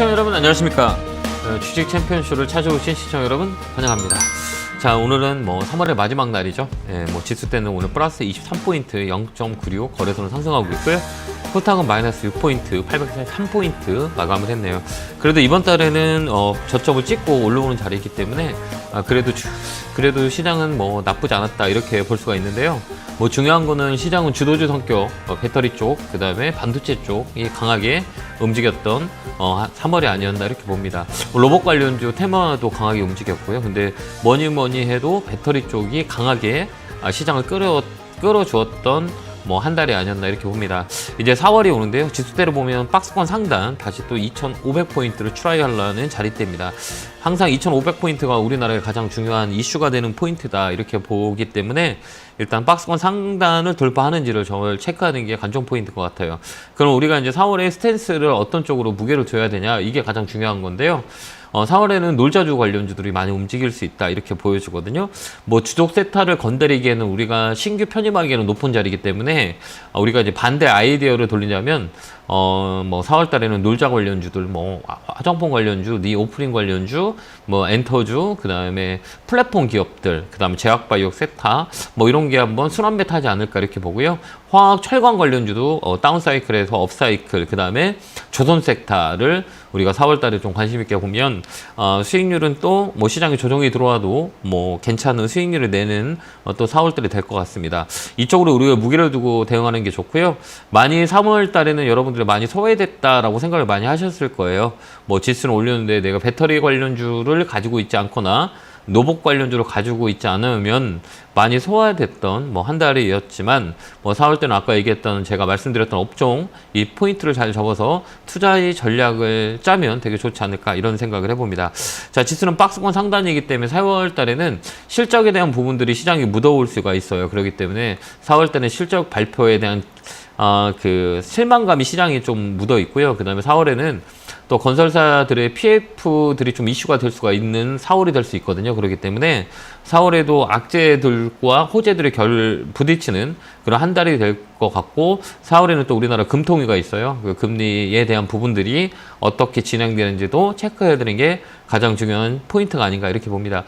시청 여러분 안녕하십니까. 주식 챔피언쇼를 찾아오신 시청 여러분 환영합니다. 자, 오늘은 3월의 마지막 날이죠. 지수 때는 오늘 플러스 23포인트 0.96 거래소는 상승하고 있고요. 코스닥은 마이너스 6포인트 843포인트 마감을 했네요. 그래도 이번 달에는 저점을 찍고 올라오는 자리이기 때문에 그래도 시장은 나쁘지 않았다 이렇게 볼 수가 있는데요. 중요한 거는 시장은 주도주 성격, 배터리 쪽, 그 다음에 반도체 쪽이 강하게 움직였던 3월이 아니었나 이렇게 봅니다. 로봇 관련주 테마도 강하게 움직였고요. 근데 뭐니 해도 배터리 쪽이 강하게 시장을 끌어주었던 한 달이 아니었나 이렇게 봅니다. 이제 4월이 오는데요. 지수대로 보면 박스권 상단 다시 또 2,500포인트를 트라이하려는 자리대입니다. 항상 2,500포인트가 우리나라의 가장 중요한 이슈가 되는 포인트다 이렇게 보기 때문에 일단 박스권 상단을 돌파하는지를 저를 체크하는 게 관전 포인트인 것 같아요. 그럼 우리가 이제 4월에 스탠스를 어떤 쪽으로 무게를 둬야 되냐 이게 가장 중요한 건데요. 4월에는 놀자주 관련주들이 많이 움직일 수 있다 이렇게 보여주거든요. 주족 세타를 건드리기에는 우리가 신규 편입하기에는 높은 자리이기 때문에 우리가 이제 반대 아이디어를 돌리자면 4월 달에는 놀자 관련주들, 화장품 관련주, 오프닝 관련주, 엔터주, 그 다음에 플랫폼 기업들, 그 다음에 제약바이오 세타, 이런 게 한번 순환배 타지 않을까 이렇게 보고요. 화학 철강 관련주도 다운사이클에서 업사이클, 그 다음에 조선 섹터를 우리가 4월 달에 좀 관심 있게 보면 수익률은 또 시장에 조정이 들어와도 괜찮은 수익률을 내는 또 4월 달이 될 것 같습니다. 이쪽으로 우리가 무게를 두고 대응하는 게 좋고요. 많이 3월 달에는 여러분들이 많이 소외됐다라고 생각을 많이 하셨을 거예요. 지수는 올렸는데 내가 배터리 관련주를 가지고 있지 않거나 로봇 관련주를 가지고 있지 않으면 많이 소화됐던 한 달이었지만 4월 때는 아까 얘기했던 제가 말씀드렸던 업종 이 포인트를 잘 접어서 투자의 전략을 짜면 되게 좋지 않을까 이런 생각을 해봅니다. 자, 지수는 박스권 상단이기 때문에 4월 달에는 실적에 대한 부분들이 시장이 무더울 수가 있어요. 그렇기 때문에 4월 때는 실적 발표에 대한 그 실망감이 시장에 좀 묻어 있고요. 그 다음에 4월에는 또 건설사들의 PF들이 좀 이슈가 될 수가 있는 4월이 될 수 있거든요. 그렇기 때문에 4월에도 악재들과 호재들의 부딪히는 그런 한 달이 될 것 같고 4월에는 또 우리나라 금통위가 있어요. 그 금리에 대한 부분들이 어떻게 진행되는지도 체크해야 되는 게 가장 중요한 포인트가 아닌가 이렇게 봅니다.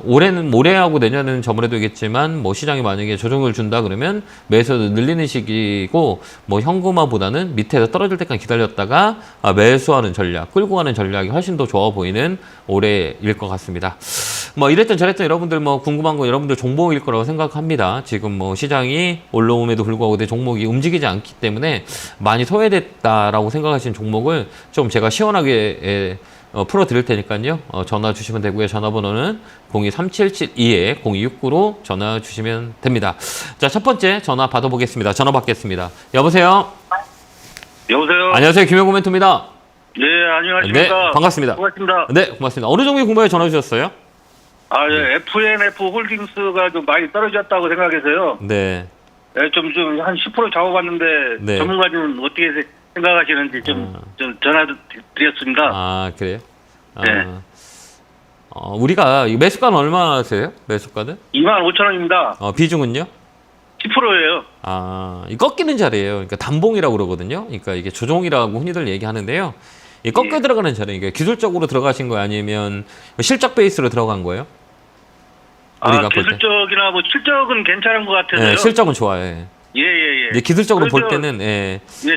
올해는 모레하고 내년은 저번에도 얘기했지만 시장이 만약에 조정을 준다 그러면 매수를 늘리는 시기고 현금화보다는 밑에서 떨어질 때까지 기다렸다가 매수하는 전략, 끌고 가는 전략이 훨씬 더 좋아 보이는 올해일 것 같습니다. 이랬던 저랬던 여러분들 궁금한 거 여러분들 종목일 거라고 생각합니다. 지금 시장이 올라옴에도 불구하고 내 종목이 움직이지 않기 때문에 많이 소외됐다라고 생각하시는 종목을 좀 제가 시원하게 풀어 드릴 테니까요. 전화 주시면 되고요. 전화번호는 023772-0269로 전화 주시면 됩니다. 자, 첫 번째 전화 받아보겠습니다. 전화 받겠습니다. 여보세요? 여보세요? 안녕하세요. 김영구 멘토입니다. 네, 안녕하십니까? 네, 반갑습니다. 고맙습니다. 네, 고맙습니다. 어느 종목에 궁금해 전화 주셨어요? 네. FNF 홀딩스가 좀 많이 떨어졌다고 생각해서요. 네. 네, 좀 한 10% 잡아봤는데, 네. 전문가님은 어떻게 생각하시는지 좀 전화 드렸습니다. 그래요? 네. 우리가 매수가는 얼마세요? 매수가는? 25,000원입니다. 비중은요? 10%예요. 이 꺾이는 자리예요. 그러니까 단봉이라고 그러거든요. 그러니까 이게 조종이라고 흔히들 얘기하는데요. 이 꺾여 들어가는 자리, 이게 기술적으로 들어가신 거예요? 아니면 실적 베이스로 들어간 거예요? 우리가 기술적이나 실적은 괜찮은 것 같아서요. 네, 실적은 좋아요. 예. 예. 기술적으로 볼 때는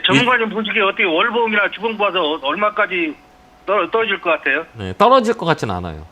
전문가님 보시기에 어떻게 월봉이나 주봉 봐서 얼마까지 떨어질 것 같아요? 네, 떨어질 것 같진 않아요.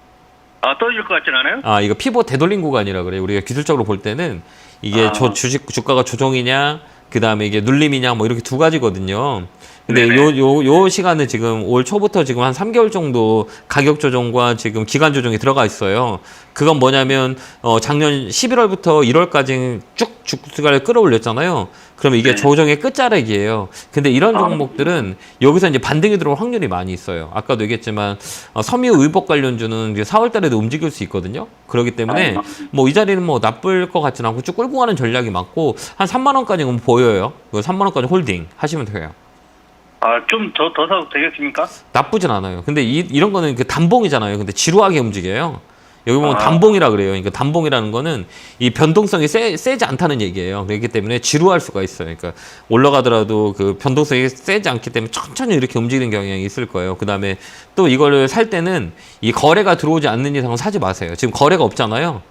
떨어질 것 같진 않아요? 이거 피벗 되돌림 구간이라 그래요. 우리가 기술적으로 볼 때는 이게 주가가 조정이냐, 그 다음에 이게 눌림이냐, 이렇게 두 가지거든요. 근데 요 시간은 지금 올 초부터 지금 한 3개월 정도 가격 조정과 지금 기간 조정이 들어가 있어요. 그건 뭐냐면, 작년 11월부터 1월까지 쭉 주가를 끌어올렸잖아요. 그러면 이게 조정의 끝자락이에요. 근데 이런 종목들은 여기서 이제 반등이 들어올 확률이 많이 있어요. 아까도 얘기했지만, 섬유 의복 관련주는 이제 4월 달에도 움직일 수 있거든요. 그렇기 때문에, 이 자리는 나쁠 것 같지는 않고 쭉 끌고 가는 전략이 맞고, 한 3만원까지는 보여요. 3만원까지 홀딩 하시면 돼요. 좀 더 사도 되겠습니까? 나쁘진 않아요. 근데 이런 거는 단봉이잖아요. 근데 지루하게 움직여요. 여기 보면 단봉이라 그래요. 그러니까 단봉이라는 거는 이 변동성이 세지 않다는 얘기예요. 그렇기 때문에 지루할 수가 있어요. 그러니까 올라가더라도 그 변동성이 세지 않기 때문에 천천히 이렇게 움직이는 경향이 있을 거예요. 그 다음에 또 이거를 살 때는 이 거래가 들어오지 않는 이상은 사지 마세요. 지금 거래가 없잖아요.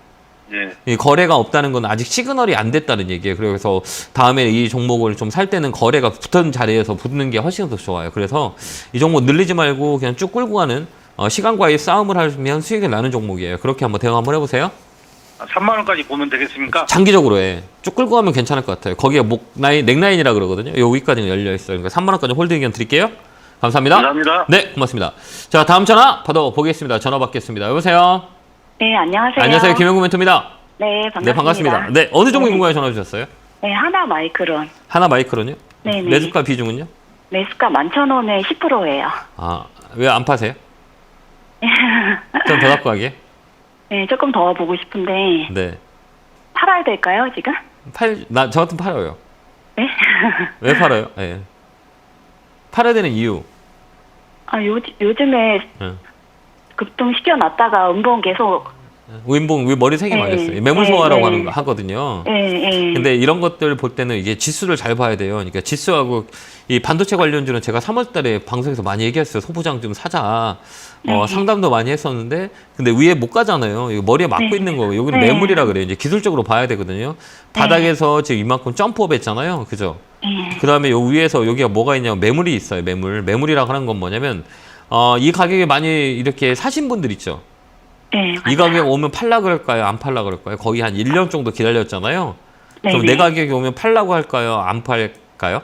예. 이 거래가 없다는 건 아직 시그널이 안 됐다는 얘기예요. 그래서 다음에 이 종목을 좀 살 때는 거래가 붙은 자리에서 붙는 게 훨씬 더 좋아요. 그래서 이 종목 늘리지 말고 그냥 쭉 끌고 가는 시간과의 싸움을 하면 수익을 나는 종목이에요. 그렇게 한번 대응 한번 해보세요. 3만 원까지 보면 되겠습니까? 장기적으로 해. 쭉 끌고 가면 괜찮을 것 같아요. 거기에 넥라인이라 그러거든요. 여기까지는 열려 있어요. 그러니까 3만 원까지 홀딩 의견 드릴게요. 감사합니다. 감사합니다. 네, 고맙습니다. 자, 다음 전화 받아보겠습니다. 전화 받겠습니다. 여보세요. 네, 안녕하세요. 안녕하세요. 김영구 멘토입니다. 네, 반갑습니다. 네, 반갑습니다. 네, 어느 종목 궁금해 전화 주셨어요? 네, 하나 마이크론. 하나 마이크론요? 네네. 매수가 비중은요? 매수가 11,000원에 10%예요. 아, 왜 안 파세요? 좀 더 갖고 가게? 네, 조금 더 보고 싶은데 네. 팔아야 될까요, 지금? 저 같은 팔아요. 네? 왜 팔아요? 예. 팔아야 되는 이유. 아, 요즘에 응. 급등 시켜놨다가 음봉 계속. 윈봉, 머리 3개 네. 말렸어요. 매물 소화라고 네. 하거든요. 예. 근데 이런 것들 볼 때는 이게 지수를 잘 봐야 돼요. 그러니까 지수하고 이 반도체 관련주는 제가 3월 달에 방송에서 많이 얘기했어요. 소부장 좀 사자. 상담도 많이 했었는데, 근데 위에 못 가잖아요. 이거 머리에 막고 네. 있는 거. 여기는 네. 매물이라 그래요. 이제 기술적으로 봐야 되거든요. 바닥에서 지금 이만큼 점프업 했잖아요. 그죠? 그 다음에 요 위에서 여기가 뭐가 있냐면 매물이 있어요. 매물이라고 하는 건 뭐냐면, 이 가격에 많이 이렇게 사신 분들 있죠. 네, 이 가격 오면 팔라 그럴까요? 안 팔라 그럴까요? 거의 한 1년 정도 기다렸잖아요. 그럼 네네. 내 가격이 오면 팔라고 할까요? 안 팔까요?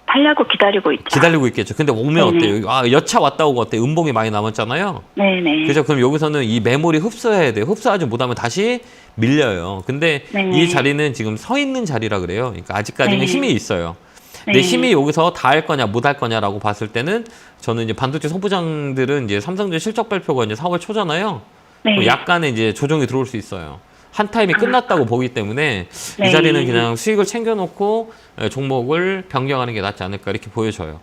팔려고 기다리고 있죠. 기다리고 있겠죠. 근데 오면 네네. 어때요? 아, 여차 왔다 오고 어때? 음봉이 많이 남았잖아요. 네네. 그죠? 그럼 여기서는 이 매물이 흡수해야 돼요. 흡수하지 못하면 다시 밀려요. 근데 네네. 이 자리는 지금 서 있는 자리라 그래요. 그러니까 아직까지는 네네. 힘이 있어요. 근데 네. 힘이 여기서 다 할 거냐 못 할 거냐라고 봤을 때는 저는 이제 반도체 소부장들은 이제 삼성전 실적 발표가 이제 4월 초잖아요. 네. 약간의 이제 조정이 들어올 수 있어요. 한 타임이 끝났다고 보기 때문에 네. 이 자리는 그냥 수익을 챙겨놓고 종목을 변경하는 게 낫지 않을까 이렇게 보여져요.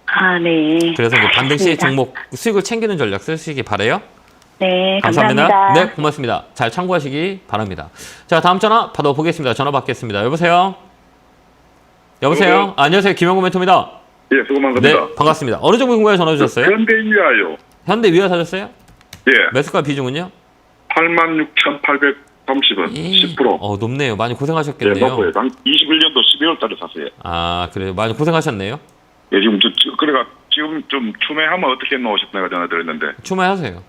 아, 네. 그래서 그 반등 시 알겠습니다. 종목 수익을 챙기는 전략 쓰시기 바래요. 네, 감사합니다. 감사합니다. 네, 고맙습니다. 잘 참고하시기 바랍니다. 자, 다음 전화 받아보겠습니다. 전화 받겠습니다. 여보세요? 여보세요? 안녕하세요. 김영구 멘토입니다. 예, 수고 많습니다. 네, 반갑습니다. 어느 종목 궁금해 전화 주셨어요? 현대유아요. 현대위아 사셨어요? 예, 매수가 비중은요? 86,830원, 10%. 높네요. 많이 예, 고생하셨겠네요. 높고요. 21년도 12월 달에 샀어요. 아, 그래요. 많이 고생하셨네요. 예, 지금 그래가 지금 좀 추매하면 어떻게 넣으셨나요? 전화 드렸는데. 추마하세요.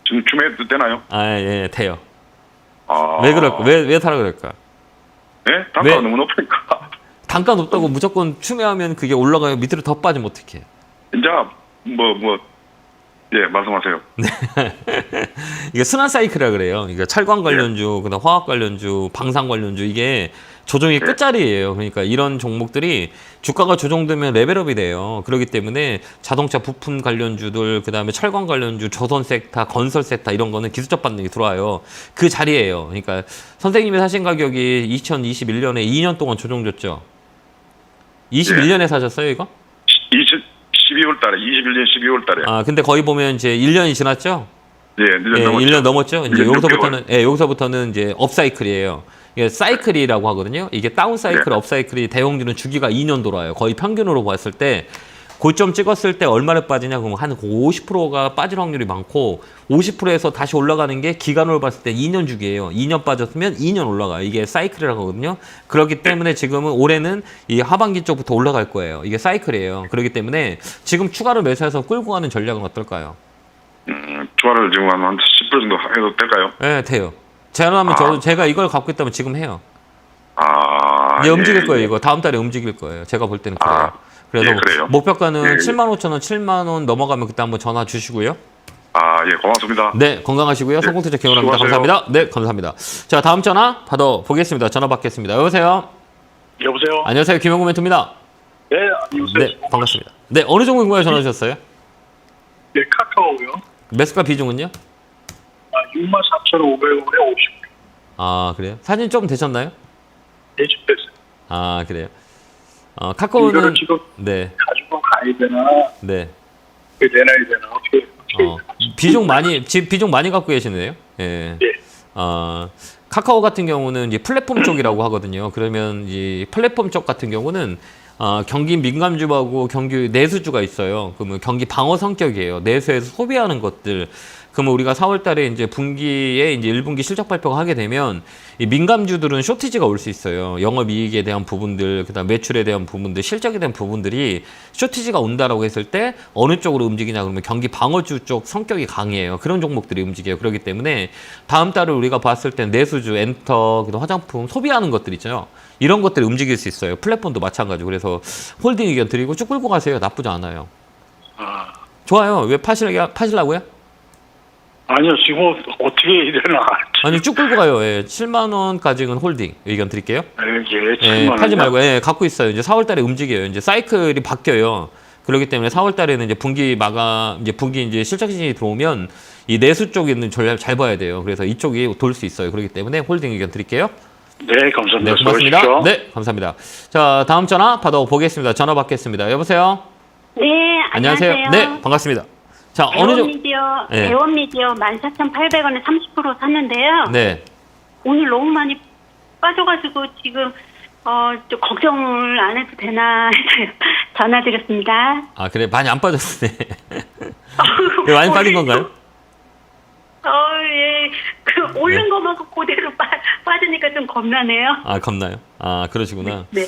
지금 추매도 되나요? 아, 예, 돼요. 아. 왜 그럴까? 왜 타라 그럴까? 예? 단가가 왜? 너무 높으니까. 단가 높다고 무조건 추매하면 그게 올라가요. 밑으로 더 빠지면 어떡해. 이제, 예, 말씀하세요. 이게 순환 사이클이라 그래요. 이게 철강 관련주, 그다음 화학 관련주, 방산 관련주 이게 조정이 끝자리예요. 그러니까 이런 종목들이 주가가 조정되면 레벨업이 돼요. 그렇기 때문에 자동차 부품 관련주들, 그다음에 철강 관련주, 조선 섹터, 건설 섹터 이런 거는 기술적 반등이 들어와요. 그 자리예요. 그러니까 선생님이 사신 가격이 2021년에 2년 동안 조정줬죠. 21년에 사셨어요, 이거? 12월 달에, 21년 12월 달에. 아, 근데 거의 보면 이제 1년이 지났죠? 예, 1년 예, 넘었죠. 1년 넘었죠. 이제 1년 여기서부터는 이제 업사이클이에요. 이게 사이클이라고 하거든요. 이게 다운 사이클, 네. 업사이클이 대형주는 주기가 2년 돌아요. 거의 평균으로 봤을 때 고점 찍었을 때 얼마를 빠지냐 그러면 한 50%가 빠질 확률이 많고 50%에서 다시 올라가는 게 기간으로 봤을 때 2년 주기예요. 2년 빠졌으면 2년 올라가요. 이게 사이클이라고 하거든요. 그렇기 때문에 지금은 올해는 이 하반기 쪽부터 올라갈 거예요. 이게 사이클이에요. 그렇기 때문에 지금 추가로 매수해서 끌고 가는 전략은 어떨까요? 주화를 지금 한 10% 정도 해도 될까요? 네, 돼요. 제가 제가 이걸 갖고 있다면 지금 해요. 아. 이제 움직일 예, 거예요. 예. 이거 다음 달에 움직일 거예요. 제가 볼 때는 그래요. 아, 그래서 예, 그래요. 목표가는 예. 75,000원, 7만 원 넘어가면 그때 한번 전화 주시고요. 아, 예, 고맙습니다. 네, 건강하시고요. 성공투자 기원합니다. 수고하세요. 감사합니다. 네, 감사합니다. 자, 다음 전화 받아보겠습니다. 전화 받겠습니다. 여보세요? 여보세요? 안녕하세요. 김영구 멘토입니다. 네, 안녕하세요. 네, 반갑습니다. 네, 어느 종목 궁금해 전화 주셨어요? 네, 카카오요. 매수가 비중은요? 64,500원에 50. 아, 그래요? 사진 좀 되셨나요? 대집했어요. 아, 그래요? 이거를 카카오는 지금 네, 가지고 가야 되나, 네. 내놔야 되나, 어떻게. 비중 많이 갖고 계시네요. 예. 예. 카카오 같은 경우는 이제 플랫폼 쪽이라고 하거든요. 그러면 이 플랫폼 쪽 같은 경우는 경기 민감주하고 경기 내수주가 있어요. 그러면 경기 방어 성격이에요. 내수에서 소비하는 것들. 그러면 우리가 4월 달에 이제 분기에 이제 1분기 실적 발표가 하게 되면 이 민감주들은 쇼티지가 올 수 있어요. 영업 이익에 대한 부분들, 그다음 매출에 대한 부분들, 실적에 대한 부분들이 쇼티지가 온다라고 했을 때 어느 쪽으로 움직이냐 그러면 경기 방어주 쪽 성격이 강해요. 그런 종목들이 움직여요. 그렇기 때문에 다음 달을 우리가 봤을 때 내수주, 엔터, 그다음 화장품, 소비하는 것들 있죠. 이런 것들이 움직일 수 있어요. 플랫폼도 마찬가지고. 그래서 홀딩 의견 드리고 쭉 끌고 가세요. 나쁘지 않아요. 아, 좋아요. 왜 파시려고요? 아니요, 지금 어떻게 해야 되나. 아니 쭉 끌고 가요. 예, 7만 원까지는 홀딩 의견 드릴게요. 예, 팔지 말고 갖고 있어요. 이제 4월 달에 움직여요. 이제 사이클이 바뀌어요. 그렇기 때문에 4월 달에는 이제 분기 이제 실적 시즌이 들어오면 이 내수 쪽에는 잘 봐야 돼요. 그래서 이쪽이 돌 수 있어요. 그렇기 때문에 홀딩 의견 드릴게요. 네, 감사합니다. 네, 고맙습니다. 수고하십시오. 네, 감사합니다. 자, 다음 전화 받아보겠습니다. 전화 받겠습니다. 여보세요? 네, 안녕하세요. 네, 반갑습니다. 자, 어느 정도. 네. 대원미디어 14,800원에 30% 샀는데요. 네. 오늘 너무 많이 빠져가지고 지금 좀 걱정을 안 해도 되나 해서 전화드렸습니다. 아, 그래. 많이 안 빠졌네. 왜 많이 빠진 건가요? 예. 그 오른 것만 그대로 빠지니까 좀 겁나네요. 아, 겁나요? 아, 그러시구나. 네.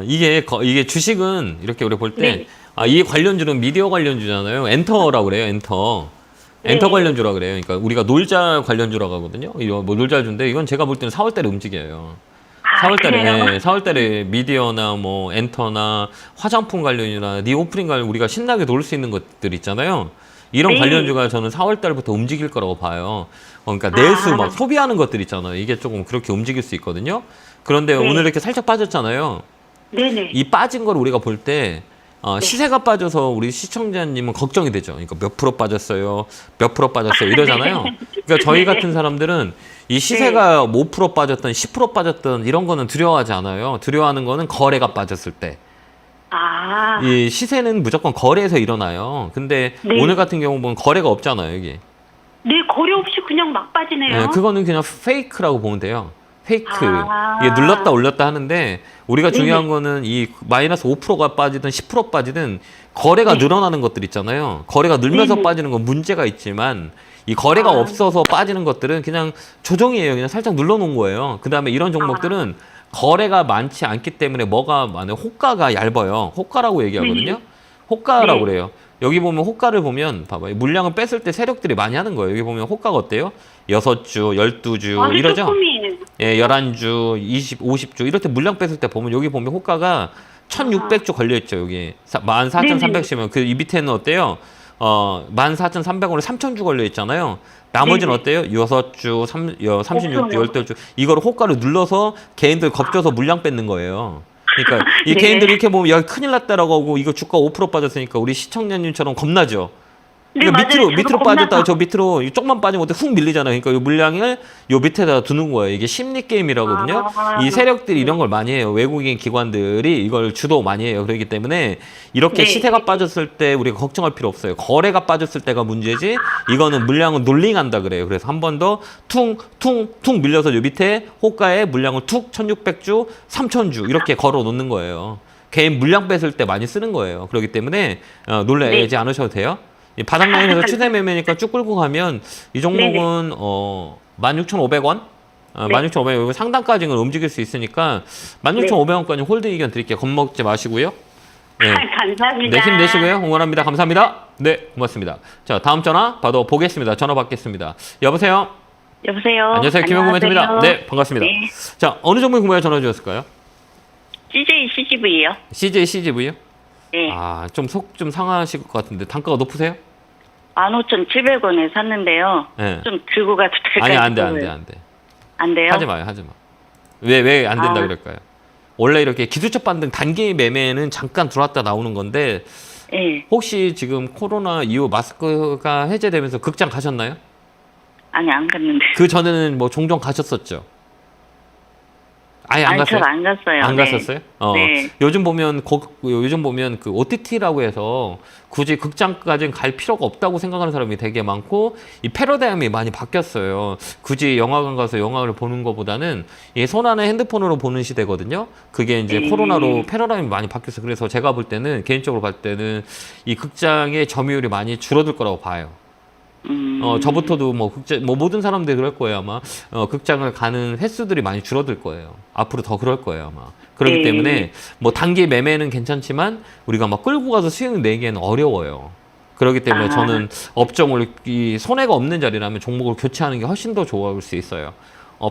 이게 주식은 이렇게 우리 볼 때, 네. 이 관련주는 미디어 관련주잖아요. 엔터라고 그래요, 엔터. 엔터 네. 관련주라 그래요. 그러니까 우리가 놀자 관련주라고 하거든요. 이거 뭐 놀자주인데 이건 제가 볼 때는 4월 달에 움직여요. 4월 달에, 그래요? 4월 달에 미디어나 뭐 엔터나 화장품 관련이나 니오프린 관련 우리가 신나게 놀 수 있는 것들 있잖아요. 이런 네. 관련주가 저는 4월 달부터 움직일 거라고 봐요. 그러니까 내수 막 소비하는 것들 있잖아요. 이게 조금 그렇게 움직일 수 있거든요. 그런데 네. 오늘 이렇게 살짝 빠졌잖아요. 네네. 이 빠진 걸 우리가 볼 때 시세가 빠져서 우리 시청자님은 걱정이 되죠. 그러니까 몇 프로 빠졌어요, 몇 프로 빠졌어요 이러잖아요. 그러니까 저희 네. 같은 사람들은 이 시세가 5% 빠졌던 10% 빠졌던 이런 거는 두려워하지 않아요. 두려워하는 거는 거래가 빠졌을 때. 이 시세는 무조건 거래에서 일어나요. 근데 네. 오늘 같은 경우 보면 거래가 없잖아요, 이게. 네, 거래 없이 그냥 막 빠지네요. 네, 그거는 그냥 페이크라고 보면 돼요. 페이크. 아. 이게 눌렀다 올렸다 하는데 우리가 중요한 네네. 거는 이 마이너스 5%가 빠지든 10% 빠지든 거래가 늘어나는 것들 있잖아요. 거래가 늘면서 네네. 빠지는 건 문제가 있지만 이 거래가 없어서 빠지는 것들은 그냥 조정이에요. 그냥 살짝 눌러놓은 거예요. 그 다음에 이런 종목들은 거래가 많지 않기 때문에 뭐가 많아요? 호가가 얇아요. 호가라고 얘기하거든요. 호가라고 네. 그래요. 여기 보면 호가를 보면 봐봐요. 물량을 뺐을 때 세력들이 많이 하는 거예요. 여기 보면 호가가 어때요? 6주, 12주 아주 이러죠? 조금이에요. 예, 11주, 20, 50주 이럴 때 물량 뺐을 때 보면 여기 보면 호가가 1,600주 걸려 있죠. 여기 14,300주면 그 이 밑에는 어때요? 14,300원에 3,000주 걸려 있잖아요. 나머지는 네네. 어때요? 6주, 36주, 없어요. 18주 이거를 호가를 눌러서 개인들 겁줘서 물량 뺏는 거예요. 그러니까 이 네. 개인들이 이렇게 보면 야 큰일 났다라고 하고 이거 주가 5% 빠졌으니까 우리 시청자님처럼 겁나죠. 네, 그러니까 맞아요. 밑으로 저도 빠졌다가 겁나서. 저 밑으로 조금만 빠지면 어때 훅 밀리잖아요. 그러니까 이 물량을 요 밑에다 두는 거예요. 이게 심리 게임이라거든요. 이 세력들이 이런 걸 많이 해요. 외국인 기관들이 이걸 주도 많이 해요. 그렇기 때문에 이렇게 네. 시세가 빠졌을 때 우리가 걱정할 필요 없어요. 거래가 빠졌을 때가 문제지. 이거는 물량은 놀링한다 그래요. 그래서 한 번 더 퉁퉁퉁 밀려서 요 밑에 호가에 물량을 툭 1,600주, 3,000주 이렇게 걸어 놓는 거예요. 개인 물량 뺐을 때 많이 쓰는 거예요. 그렇기 때문에 놀라지 않으셔도 돼요. 이 바닥 라인에서 추세 매매니까 쭉 끌고 가면 이 종목은 16,500원? 16,500원 상단까지는 움직일 수 있으니까 16,500원까지 홀딩 의견 드릴게요. 겁먹지 마시고요. 네. 감사합니다. 네, 힘내시고요. 응원합니다. 감사합니다. 네, 고맙습니다. 자, 다음 전화 받아보겠습니다. 전화 받겠습니다. 여보세요? 여보세요. 안녕하세요. 김영구 멘토입니다. 네, 반갑습니다. 네. 자, 어느 종목에 궁금해 전화 주셨을까요? CJ CGV요. CJ, CGV요? 네. 좀 속 좀 상하실 것 같은데 단가가 높으세요? 15,700원에 샀는데요. 네. 좀 들고 가도 될까요? 아니, 안 돼. 안 돼요? 하지 마요. 왜 안 된다 아. 그럴까요? 원래 이렇게 기술적 반등 단기 매매는 잠깐 들어왔다 나오는 건데 네. 혹시 지금 코로나 이후 마스크가 해제되면서 극장 가셨나요? 아니, 안 갔는데. 그 전에는 뭐 종종 가셨었죠? 아예 안 갔어요? 안 갔어요. 안 네. 갔었어요? 네. 요즘 보면 그 OTT라고 해서 굳이 극장까지는 갈 필요가 없다고 생각하는 사람이 되게 많고 이 패러다임이 많이 바뀌었어요. 굳이 영화관 가서 영화를 보는 것보다는 이 손 안에 핸드폰으로 보는 시대거든요. 그게 이제 코로나로 패러다임이 많이 바뀌었어요. 그래서 제가 볼 때는 개인적으로 볼 때는 이 극장의 점유율이 많이 줄어들 거라고 봐요. 저부터도 뭐 모든 사람들이 그럴 거예요, 아마. 극장을 가는 횟수들이 많이 줄어들 거예요. 앞으로 더 그럴 거예요, 아마. 그렇기 네. 때문에 뭐 단기 매매는 괜찮지만 우리가 막 끌고 가서 수익 내기에는 어려워요. 그렇기 때문에 저는 업종을 이 손해가 없는 자리라면 종목을 교체하는 게 훨씬 더 좋을 수 있어요.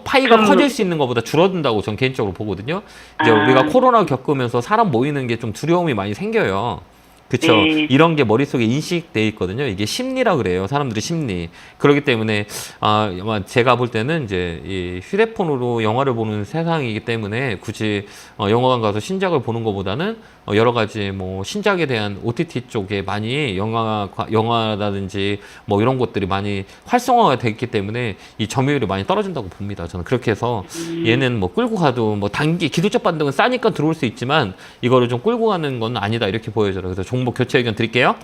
파이가 커질 수 있는 것보다 줄어든다고 저는 개인적으로 보거든요. 이제 우리가 코로나 겪으면서 사람 모이는 게 좀 두려움이 많이 생겨요. 그쵸. 네. 이런 게 머릿속에 인식돼 있거든요. 이게 심리라 그래요. 사람들의 심리. 그렇기 때문에, 아마 제가 볼 때는 이제 이 휴대폰으로 영화를 보는 세상이기 때문에 굳이 영화관 가서 신작을 보는 것보다는 여러 가지 뭐 신작에 대한 OTT 쪽에 많이 영화라든지 뭐 이런 것들이 많이 활성화가 됐기 때문에 이 점유율이 많이 떨어진다고 봅니다. 저는 그렇게 해서 얘는 뭐 끌고 가도 뭐 단기 기술적 반등은 싸니까 들어올 수 있지만 이거를 좀 끌고 가는 건 아니다 이렇게 보여져요. 그래서 종목 교체 의견 드릴게요.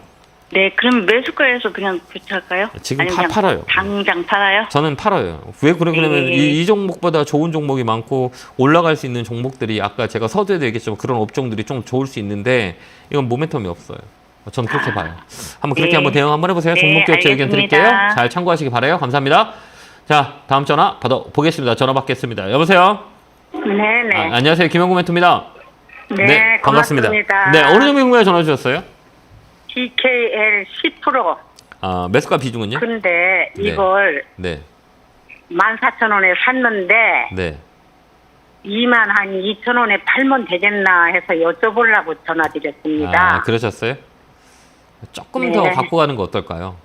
네, 그럼 매수가에서 그냥 교체할까요? 지금 아니면 그냥 팔아요. 당장 팔아요? 저는 팔아요. 왜 그러냐면 이 종목보다 좋은 종목이 많고 올라갈 수 있는 종목들이 아까 제가 서두에도 얘기했지만 그런 업종들이 좀 좋을 수 있는데 이건 모멘텀이 없어요. 저는 그렇게 봐요. 한번 그렇게 네. 한번 대응 한번 해보세요. 네, 종목 교체 의견 알겠습니다. 드릴게요. 잘 참고하시기 바라요. 감사합니다. 자, 다음 전화 받아보겠습니다. 전화 받겠습니다. 여보세요? 네네. 안녕하세요. 김영구 멘토입니다. 네, 반갑습니다. 고맙습니다. 네, 어느 종목에 전화 주셨어요? DKL 10%. 매수가 비중은요? 근데 네. 이걸 네, 14,000원에 샀는데 네. 22,000원에 팔면 되겠나 해서 여쭤보려고 전화드렸습니다. 그러셨어요? 조금 네. 더 갖고 가는 거 어떨까요?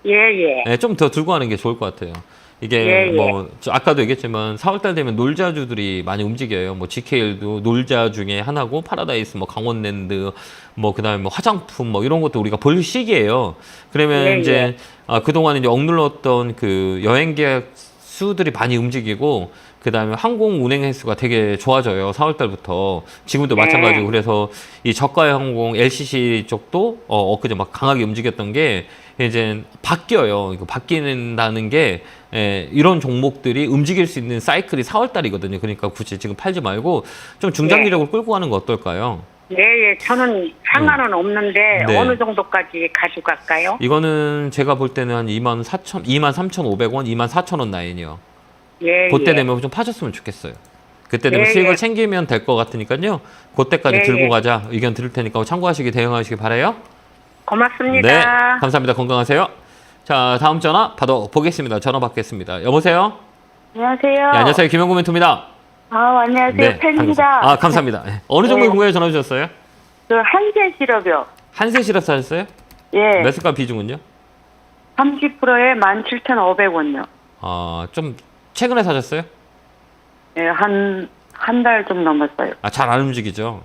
예. 네, 좀 더 들고 가는 게 좋을 것 같아요. 이게 예. 저 아까도 얘기했지만 4월달 되면 놀자주들이 많이 움직여요. 뭐 GKL도 놀자 중에 하나고 파라다이스, 뭐 강원랜드, 뭐 그다음에 뭐 화장품 뭐 이런 것도 우리가 볼 시기예요. 그러면 예, 이제 그동안 이제 억눌렀던 그 여행 계약 수들이 많이 움직이고 그다음에 항공 운행 횟수가 되게 좋아져요. 4월달부터 지금도 마찬가지고 그래서 이 저가 항공 LCC 쪽도 엊그제 막 강하게 움직였던 게 이제 바뀌어요. 이거 바뀌는다는 게 이런 종목들이 움직일 수 있는 사이클이 4월달이거든요. 그러니까 굳이 지금 팔지 말고 좀 중장기적으로 끌고 가는 거 어떨까요? 예. 저는 상관은 없는데 네. 어느 정도까지 가지고 갈까요? 이거는 제가 볼 때는 한 23,500원, 24,000원 라인이요. 예. 그때 되면 좀 파셨으면 좋겠어요. 그때 되면 예, 수익을 예. 챙기면 될 것 같으니까요. 그때까지 예, 들고 예. 가자 의견 드릴 테니까 참고하시기 대응하시기 바라요. 고맙습니다. 네, 감사합니다. 건강하세요. 자, 다음 전화 받아보겠습니다. 전화 받겠습니다. 여보세요? 안녕하세요. 네, 안녕하세요. 김영구 멘토입니다. 안녕하세요. 팬입니다. 반갑습니다. 감사합니다. 어느 종목 네. 궁금해 전화 주셨어요? 저 한세 시럽이요. 한세 시럽 사셨어요? 예. 매수가 비중은요? 30%에 17,500원요. 좀 최근에 사셨어요? 예, 한 달 좀 넘었어요. 잘 안 움직이죠.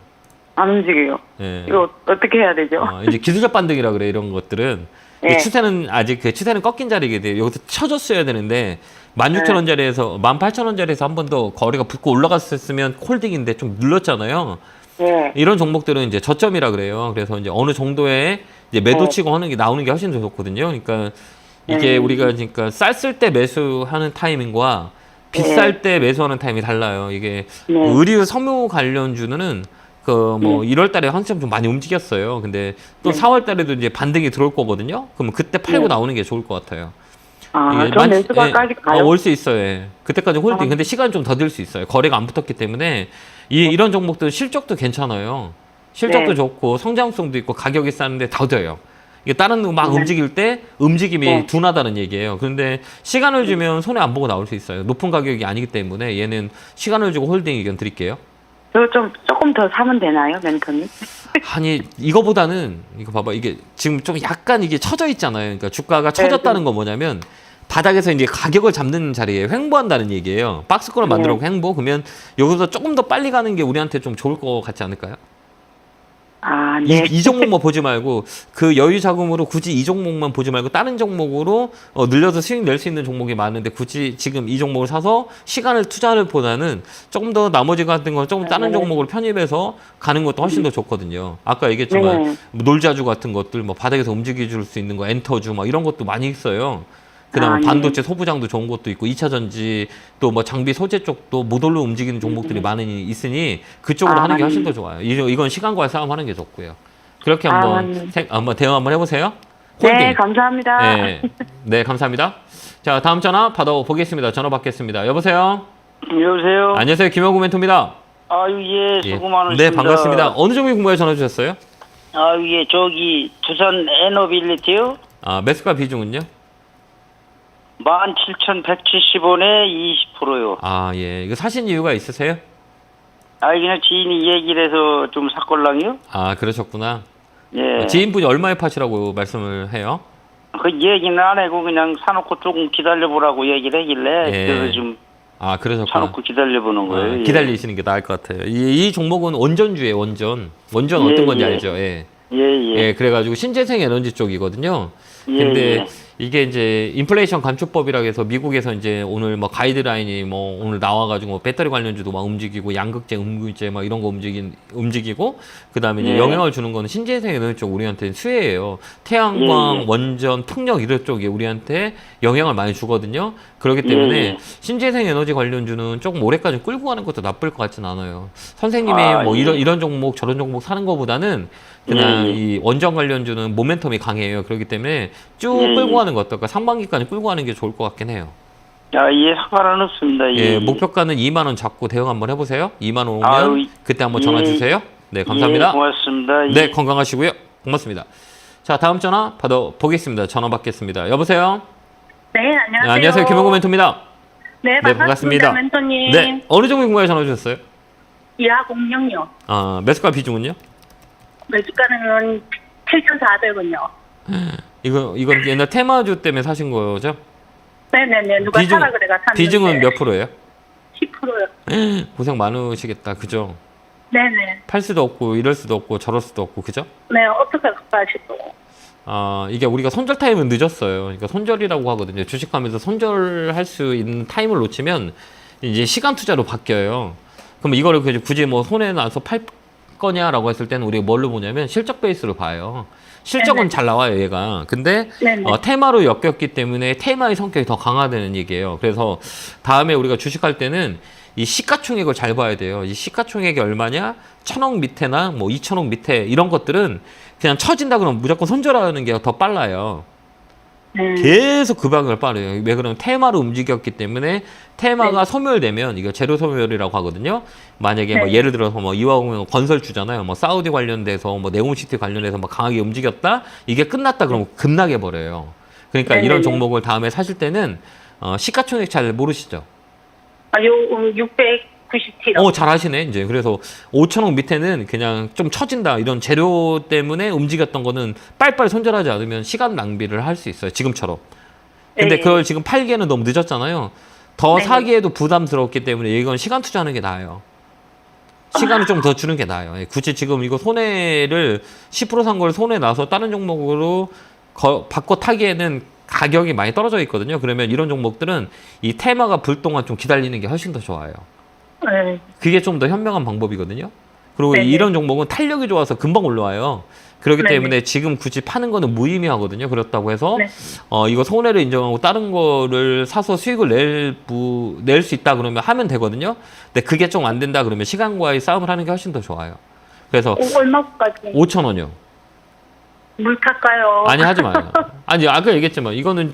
안 움직여요. 예. 이거 어떻게 해야 되죠? 이제 기술적 반등이라 그래 이런 것들은. 네. 추세는 아직 추세는 꺾인 자리게 돼요. 여기서 쳐줬어야 되는데 16,000원짜리에서 18,000원짜리에서 한 번 더 거래가 붙고 올라갔었으면 홀딩인데 좀 눌렀잖아요. 예. 이런 종목들은 이제 저점이라 그래요. 그래서 이제 어느 정도의 이제 매도 치고 하는 게 나오는 게 훨씬 더 좋거든요. 그러니까 이게 우리가 그러니까 쌌을 때 매수하는 타이밍과 비쌀 때 매수하는 타이밍이 달라요. 이게 의류 섬유 관련주는 그 뭐 1월 달에 한참 좀 많이 움직였어요. 근데 또 4월 달에도 이제 반등이 들어올 거거든요. 그러면 그때 팔고 나오는 게 좋을 것 같아요. 전 매수가까지 가요? 올 수 있어요. 예. 그때까지 홀딩. 근데 시간 좀 더 들 수 있어요. 거래가 안 붙었기 때문에 이런 종목들 실적도 괜찮아요. 실적도 네. 좋고 성장성도 있고 가격이 싸는데 더뎌요. 이게 다른 거 막 움직일 때 움직임이 둔하다는 얘기예요. 그런데 시간을 주면 손해 안 보고 나올 수 있어요. 높은 가격이 아니기 때문에 얘는 시간을 주고 홀딩 의견 드릴게요. 저 조금 더 사면 되나요, 멘토님? 아니 이거보다는 이거 봐봐 이게 지금 좀 약간 이게 처져 있잖아요. 그러니까 주가가 처졌다는 건 뭐냐면 바닥에서 이제 가격을 잡는 자리에 횡보한다는 얘기예요. 박스권을 만들어 놓고 횡보 그러면 여기서 조금 더 빨리 가는 게 우리한테 좀 좋을 것 같지 않을까요? 아, 네. 이 종목만 보지 말고 그 여유 자금으로 굳이 이 종목만 보지 말고 다른 종목으로 늘려서 수익 낼 수 있는 종목이 많은데 굳이 지금 이 종목을 사서 시간을 투자를 보다는 조금 더 나머지 같은 건 조금 다른 종목으로 편입해서 가는 것도 훨씬 더 좋거든요. 아까 얘기했지만 놀자주 같은 것들 뭐 바닥에서 움직여 줄 수 있는 거 엔터주 막 이런 것도 많이 있어요. 그다음에 반도체 소부장도 좋은 것도 있고 2차 전지 또 뭐 장비 소재 쪽도 모듈로 움직이는 종목들이 많이 있으니 그쪽으로 하는 게 훨씬 더 좋아요. 이건 시간과의 싸움하는 게 좋고요. 그렇게 한번 대응 한번 해보세요. 홀딩. 네, 감사합니다. 네, 네, 감사합니다. 자, 다음 전화 받아보겠습니다. 전화 받겠습니다. 여보세요. 여보세요. 안녕하세요, 김영구 멘토입니다. 아유 예, 수고 많으십니다. 네, 반갑습니다. 어느 종목 궁금해 전화 주셨어요? 아유 예, 저기 두산 에너빌리티요. 아, 매수가 비중은요? 17,170원에 20%요. 아, 예. 이거 사신 이유가 있으세요? 아, 그냥 지인이 얘기를 해서 좀 샀걸랑요. 아, 그러셨구나. 예. 지인분이 얼마에 파시라고 말씀을 해요? 그 얘기는 안 하고 그냥 사놓고 조금 기다려보라고 얘기를 하길래 예. 그래서 좀 아, 그러셨구나. 사놓고 기다려보는 거예요. 예. 기다리시는 게 나을 것 같아요. 이 종목은 원전주예요, 원전. 원전 예, 어떤 건지 예. 알죠? 예. 예, 예. 예, 그래가지고 신재생 에너지 쪽이거든요. 예, 근데 예. 이게 이제 인플레이션 감축법이라고 해서 미국에서 이제 오늘 뭐 가이드라인이 뭐 오늘 나와가지고 뭐 배터리 관련주도 막 움직이고 양극재, 음극재 막 이런 거 움직이고 그다음에 이제 예. 영향을 주는 거는 신재생 에너지 쪽 우리한테 수혜예요. 태양광, 예. 원전, 풍력 이런 쪽이 우리한테 영향을 많이 주거든요. 그렇기 때문에 예. 신재생 에너지 관련주는 조금 오래까지 끌고 가는 것도 나쁠 것 같진 않아요. 선생님이 뭐 예. 이런 종목 저런 종목 사는 것보다는 그냥 예. 이 원전 관련주는 모멘텀이 강해요. 그렇기 때문에 쭉 예. 끌고 가는 것 어떨까? 상반기까지 끌고 가는 게 좋을 것 같긴 해요. 아, 예, 상관은 없습니다. 예. 예, 목표가는 2만 원 잡고 대응 한번 해보세요. 2만 원 오면 아유, 그때 한번 예. 전화 주세요. 네, 감사합니다. 예, 고맙습니다. 네, 건강하시고요. 고맙습니다. 자, 다음 전화 받아보겠습니다. 전화 받겠습니다. 여보세요? 네, 안녕하세요. 네, 안녕하세요. 김영구 멘토입니다. 네, 반갑습니다. 멘토님. 네, 어느 종목 궁금해 전화 주셨어요? 이하공룡요. 아, 매수가 비중은요? 매수가는 7,400원요. 이건 옛날 테마주 때문에 사신 거죠? 네네네. 누가 사라 그래가 샀는데. 비중은 몇 프로예요? 10%요. 고생 많으시겠다. 그죠? 네네. 팔 수도 없고 이럴 수도 없고 저럴 수도 없고 그죠? 네, 어떻게 가시고. 아, 이게 우리가 손절 타임은 늦었어요. 그러니까 손절이라고 하거든요. 주식하면서 손절할 수 있는 타임을 놓치면 이제 시간 투자로 바뀌어요. 그럼 이거를 굳이 뭐 손에 나서 팔 거냐라고 했을 때는 우리가 뭘로 보냐면 실적 베이스로 봐요. 실적은 네네. 잘 나와요, 얘가. 근데 네네. 테마로 엮였기 때문에 테마의 성격이 더 강화되는 얘기예요. 그래서 다음에 우리가 주식할 때는 이 시가총액을 잘 봐야 돼요. 이 시가총액이 얼마냐? 1,000억 밑에나 뭐 2,000억 밑에 이런 것들은 그냥 쳐진다 그러면 무조건 손절하는 게 더 빨라요. 계속 그 방향을 빠르요. 왜 그러면 테마로 움직였기 때문에 테마가 소멸되면 이거 제로 소멸이라고 하거든요. 만약에 뭐 예를 들어서 뭐 이화공영 건설주잖아요. 뭐 사우디 관련돼서 뭐 네옴시티 관련해서 뭐 강하게 움직였다. 이게 끝났다 그러면 급락해 버려요. 그러니까 이런 종목을 다음에 사실 때는 시가총액 잘 모르시죠? 아, 요 697원. 잘 하시네, 이제. 그래서 5천억 밑에는 그냥 좀 처진다. 이런 재료 때문에 움직였던 거는 빨리빨리 손절하지 않으면 시간 낭비를 할 수 있어요. 지금처럼. 근데 그걸 지금 팔기에는 너무 늦었잖아요. 더 사기에도 부담스럽기 때문에 이건 시간 투자하는 게 나아요. 시간을 좀 더 주는 게 나아요. 굳이 지금 이거 손해를 10% 산 걸 손해 나서 다른 종목으로 바꿔 타기에는 가격이 많이 떨어져 있거든요. 그러면 이런 종목들은 이 테마가 불 동안 좀 기다리는 게 훨씬 더 좋아요. 네. 그게 좀 더 현명한 방법이거든요. 그리고 네네. 이런 종목은 탄력이 좋아서 금방 올라와요. 그렇기 네네. 때문에 지금 굳이 파는 거는 무의미하거든요. 그렇다고 해서 네. 이거 손해를 인정하고 다른 거를 사서 수익을 낼 수 있다 그러면 하면 되거든요. 근데 그게 좀 안 된다 그러면 시간과의 싸움을 하는 게 훨씬 더 좋아요. 그래서 얼마까지? 5,000원이요. 물 탈까요? 아니, 하지 마요. 아니, 아까 얘기했지만 이거는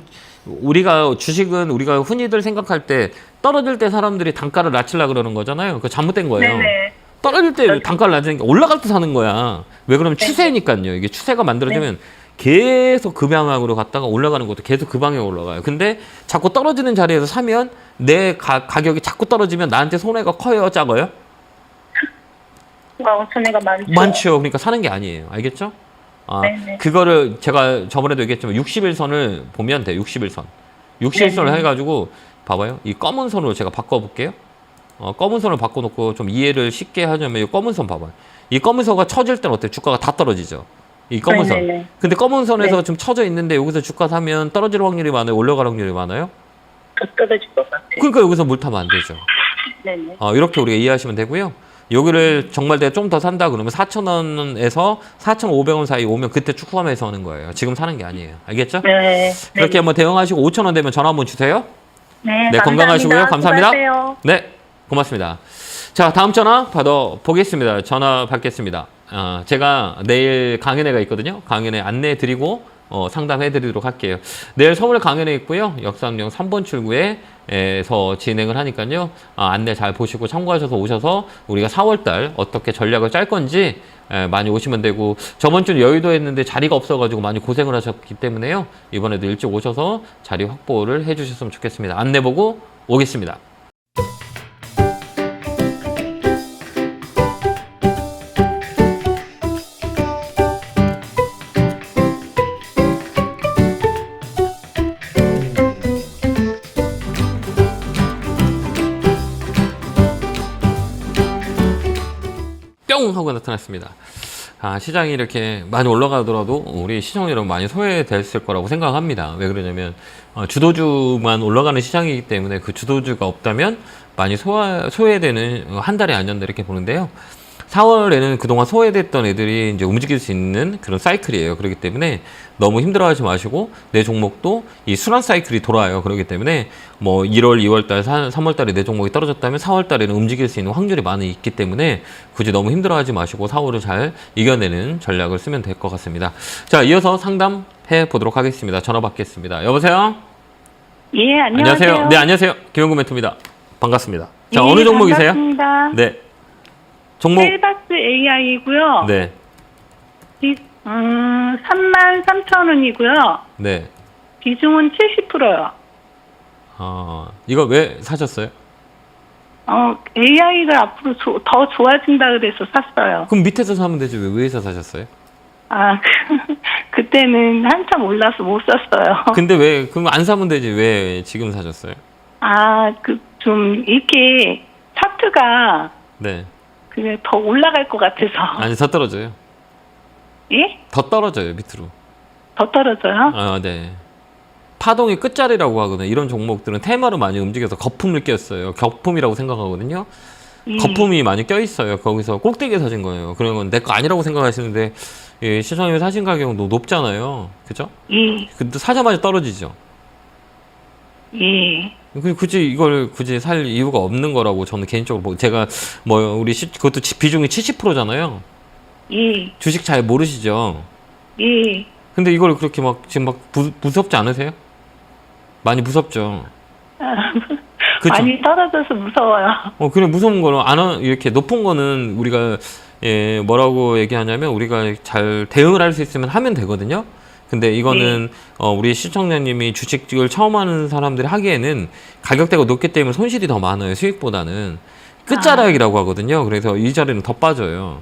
주식은 우리가 흔히들 생각할 때 떨어질 때 사람들이 단가를 낮추려고 그러는 거잖아요. 그거 잘못된 거예요. 네네. 떨어질 때 단가를 낮추는 게 올라갈 때 사는 거야. 왜 그러면 추세니까요. 이게 추세가 만들어지면 계속 그 방향으로 갔다가 올라가는 것도 계속 그 방향으로 올라가요. 근데 자꾸 떨어지는 자리에서 사면 내 가격이 자꾸 떨어지면 나한테 손해가 커요, 작아요? 손해가 많죠. 많죠. 그러니까 사는 게 아니에요. 알겠죠? 네네. 그거를 제가 저번에도 얘기했지만 60일선을 보면 돼요. 60일선. 60일선을 해가지고 봐봐요. 이 검은 선으로 제가 바꿔볼게요. 검은 선을 바꿔놓고 좀 이해를 쉽게 하자면 이 검은 선 봐봐요. 이 검은 선가 쳐질 때는 어때요? 주가가 다 떨어지죠. 이 검은 선. 네네네. 근데 검은 선에서 네. 좀 쳐져 있는데 여기서 주가 사면 떨어질 확률이 많아요? 올라갈 확률이 많아요? 더 떨어질 것 같아요. 그러니까 여기서 물 타면 안 되죠. 네네. 이렇게 우리가 이해하시면 되고요. 여기를 정말 내가 좀 더 산다 그러면 4,000원에서 4,500원 사이 오면 그때 축구하면서 하는 거예요. 지금 사는 게 아니에요. 알겠죠? 네. 그렇게 한번 대응하시고 5,000원 되면 전화 한번 주세요. 네. 네, 건강하시고요. 감사합니다. 수고하세요. 네, 고맙습니다. 자, 다음 전화 받아보겠습니다. 전화 받겠습니다. 제가 내일 강연회가 있거든요. 강연회 안내해 드리고 상담해 드리도록 할게요. 내일 서울 강연회 있고요. 역삼역 3번 출구에서 진행을 하니까요. 안내 잘 보시고 참고하셔서 오셔서 우리가 4월달 어떻게 전략을 짤 건지 많이 오시면 되고, 저번 주는 여의도에 했는데 자리가 없어가지고 많이 고생을 하셨기 때문에요. 이번에도 일찍 오셔서 자리 확보를 해주셨으면 좋겠습니다. 안내 보고 오겠습니다. 뿅 하고 나타났습니다. 시장이 이렇게 많이 올라가더라도 우리 시청 여러분 많이 소외됐을 거라고 생각합니다. 왜 그러냐면 주도주만 올라가는 시장이기 때문에 그 주도주가 없다면 많이 소외되는 한 달에 아니었나 이렇게 보는데요. 4월에는 그동안 소외됐던 애들이 이제 움직일 수 있는 그런 사이클이에요. 그렇기 때문에 너무 힘들어하지 마시고 내 종목도 이 순환 사이클이 돌아요. 그렇기 때문에 뭐 1월, 2월달, 3월달에 내 종목이 떨어졌다면 4월달에는 움직일 수 있는 확률이 많이 있기 때문에 굳이 너무 힘들어하지 마시고 4월을 잘 이겨내는 전략을 쓰면 될 것 같습니다. 자, 이어서 상담해 보도록 하겠습니다. 전화 받겠습니다. 여보세요? 예, 안녕하세요. 네, 안녕하세요. 김영구 멘토입니다. 반갑습니다. 자, 예, 어느 종목이세요? 반갑습니다. 네. 종목. 셀박스 AI고요. 네. 33,000원이고요. 네. 비중은 70%요. 이거 왜 사셨어요? AI가 앞으로 더 좋아진다 그래서 샀어요. 그럼 밑에서 사면 되지 왜 위에서 사셨어요? 그때는 한참 올라서 못 샀어요. 근데 왜 그럼 안 사면 되지 왜 지금 사셨어요? 좀 이렇게 차트가 네. 그게 더 올라갈 것 같아서. 아니 더 떨어져요. 예? 더 떨어져요 밑으로. 더 떨어져요? 네. 파동이 끝자리라고 하거든요. 이런 종목들은 테마로 많이 움직여서 거품을 꼈어요. 격품이라고 생각하거든요. 예. 거품이 많이 껴있어요. 거기서 꼭대기에 사신 거예요. 그런 건 내 거 아니라고 생각하시는데 시장에 사신 가격은 높잖아요. 그죠? 예. 근데 사자마자 떨어지죠. 예. 굳이 이걸 살 이유가 없는 거라고 저는 개인적으로 제가 그것도 비중이 70%잖아요. 예. 주식 잘 모르시죠? 예. 근데 이걸 그렇게 지금 무섭지 않으세요? 많이 무섭죠. 그쵸? 많이 떨어져서 무서워요. 그래 무서운 거는 이렇게 높은 거는 우리가 뭐라고 얘기하냐면 우리가 잘 대응을 할 수 있으면 하면 되거든요. 근데 이거는 우리 시청자님이 주식을 처음 하는 사람들이 하기에는 가격대가 높기 때문에 손실이 더 많아요. 수익보다는 끝자락이라고 하거든요. 그래서 이 자리는 더 빠져요.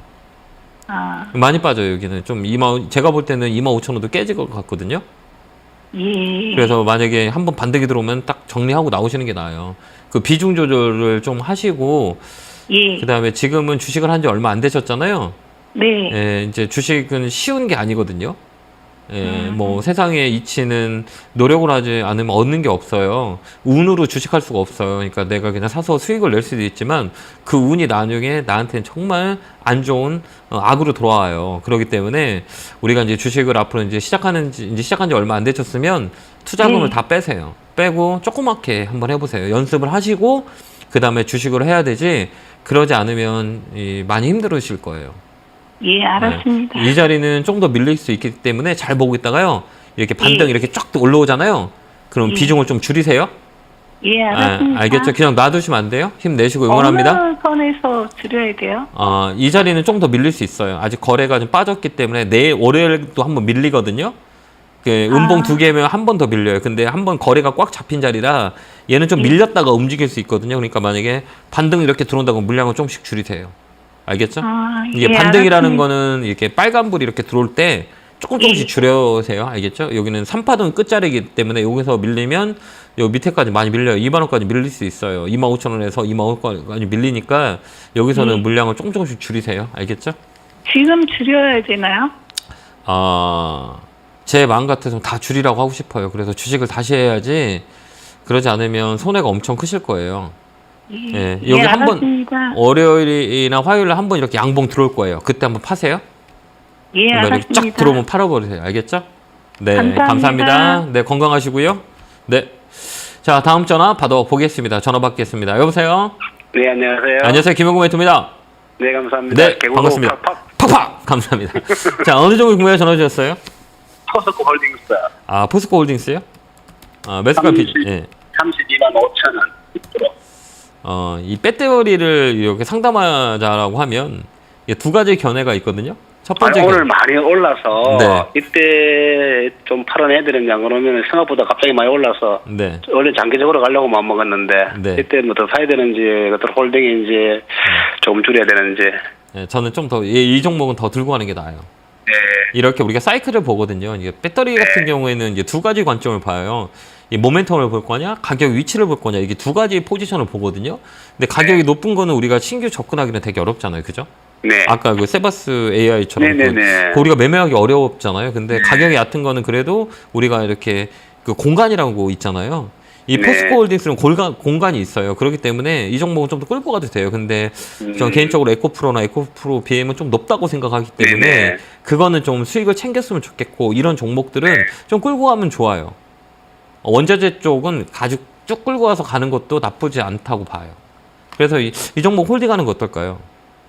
많이 빠져요. 여기는 좀 제가 볼 때는 25,000원도 깨질 것 같거든요. 예. 그래서 만약에 한번 반등이 들어오면 딱 정리하고 나오시는 게 나아요. 그 비중 조절을 좀 하시고 예. 그다음에 지금은 주식을 한 지 얼마 안 되셨잖아요. 네. 이제 주식은 쉬운 게 아니거든요. 뭐 세상의 이치는 노력을 하지 않으면 얻는 게 없어요. 운으로 주식할 수가 없어요. 그러니까 내가 그냥 사서 수익을 낼 수도 있지만 그 운이 나중에 나한테는 정말 안 좋은 악으로 돌아와요. 그렇기 때문에 우리가 이제 주식을 앞으로 이제 시작한 지 얼마 안 되셨으면 투자금을 다 빼세요. 빼고 조그맣게 한번 해보세요. 연습을 하시고 그 다음에 주식을 해야 되지. 그러지 않으면 많이 힘들으실 거예요. 예, 알았습니다. 이 자리는 좀 더 밀릴 수 있기 때문에 잘 보고 있다가요. 이렇게 반등 이렇게 쫙 올라오잖아요. 그럼 비중을 좀 줄이세요. 예, 알았습니다. 알겠죠? 그냥 놔두시면 안 돼요. 힘내시고 응원합니다. 어느 선에서 줄여야 돼요? 이 자리는 좀 더 밀릴 수 있어요. 아직 거래가 좀 빠졌기 때문에 내일 월요일도 한번 밀리거든요. 음봉 2개면 한 번 더 밀려요. 근데 한 번 거래가 꽉 잡힌 자리라 얘는 좀 밀렸다가 움직일 수 있거든요. 그러니까 만약에 반등 이렇게 들어온다고 물량을 조금씩 줄이세요. 알겠죠? 이게 반등이라는 거는 이렇게 빨간불이 이렇게 들어올 때 조금씩 줄여세요. 알겠죠? 여기는 3파동 끝자리이기 때문에 여기서 밀리면 요 밑에까지 많이 밀려요. 2만 원까지 밀릴 수 있어요. 25,000원에서 2만 원까지 밀리니까 여기서는 물량을 조금씩 줄이세요. 알겠죠? 지금 줄여야 되나요? 제 마음 같아서 다 줄이라고 하고 싶어요. 그래서 주식을 다시 해야지 그러지 않으면 손해가 엄청 크실 거예요. 예, 여기 한번 알았습니다. 월요일이나 화요일에 한번 이렇게 양봉 들어올 거예요. 그때 한번 파세요. 예, 이렇게 알았습니다. 쫙 들어오면 팔아버리세요. 알겠죠? 네, 감사합니다. 감사합니다. 네, 건강하시고요. 네. 자, 다음 전화 받아보겠습니다. 전화 받겠습니다. 여보세요? 네, 안녕하세요. 안녕하세요. 김영구 멘토입니다. 네, 감사합니다. 네, 개구로 반갑습니다. 팍팍 팍팍! 감사합니다. 자, 어느 종목 궁금해 전화 주셨어요? 포스코 홀딩스 포스코 홀딩스요? 매수가 비, 예. 32만 5천 원. 이 배터리를 이렇게 상담하자라고 하면 이게 두 가지 견해가 있거든요. 첫 번째 오늘 많이 올라서 네. 이때 좀 팔아내드렸냐 그러면 생각보다 갑자기 많이 올라서 네. 원래 장기적으로 가려고 마음먹었는데 네. 이때 뭐 더 사야 되는지 어떤 홀딩인지 조금 줄여야 되는지. 예, 저는 좀 더 이 종목은 더 들고 가는 게 나아요. 네. 이렇게 우리가 사이클을 보거든요. 이게 배터리 같은 경우에는 이제 두 가지 관점을 봐요. 이 모멘텀을 볼 거냐, 가격 위치를 볼 거냐, 이게 두 가지 포지션을 보거든요. 근데 가격이 높은 거는 우리가 신규 접근하기는 되게 어렵잖아요, 그죠? 네. 아까 그 세바스 AI처럼 네네네. 우리가 매매하기 어렵잖아요. 근데 가격이 얕은 거는 그래도 우리가 이렇게 그 공간이라고 있잖아요. 이 네. 포스코 홀딩스는 공간이 있어요. 그렇기 때문에 이 종목은 좀 더 끌고 가도 돼요. 근데 저는 개인적으로 에코프로나 에코프로 BM은 좀 높다고 생각하기 때문에 네네. 그거는 좀 수익을 챙겼으면 좋겠고 이런 종목들은 좀 끌고 가면 좋아요. 원자재 쪽은 가죽 쭉 끌고 와서 가는 것도 나쁘지 않다고 봐요. 그래서 이 종목 홀딩하는 거 어떨까요?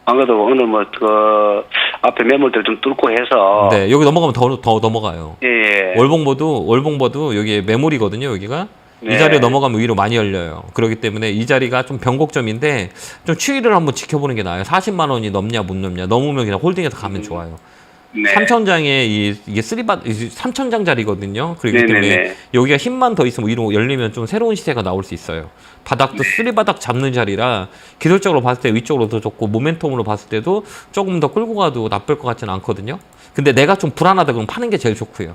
안 그래도 오늘 뭐 그 앞에 매물들 좀 뚫고 해서 네, 여기 넘어가면 더 넘어가요. 예. 월봉보도 여기 매물이거든요, 여기가. 네. 이 자리에 넘어가면 위로 많이 열려요. 그렇기 때문에 이 자리가 좀 변곡점인데 좀 추이를 한번 지켜보는 게 나아요. 40만 원이 넘냐 못 넘냐. 넘으면 그냥 홀딩해서 가면 좋아요. 네. 3천장에 이게 3천장 자리거든요. 그렇기 네네네. 때문에 여기가 힘만 더 있으면 위로 열리면 좀 새로운 시세가 나올 수 있어요. 바닥도 쓰리바닥 잡는 자리라 기술적으로 봤을 때 위쪽으로 더 좋고 모멘텀으로 봤을 때도 조금 더 끌고 가도 나쁠 것 같지는 않거든요. 근데 내가 좀 불안하다 그러면 파는 게 제일 좋고요.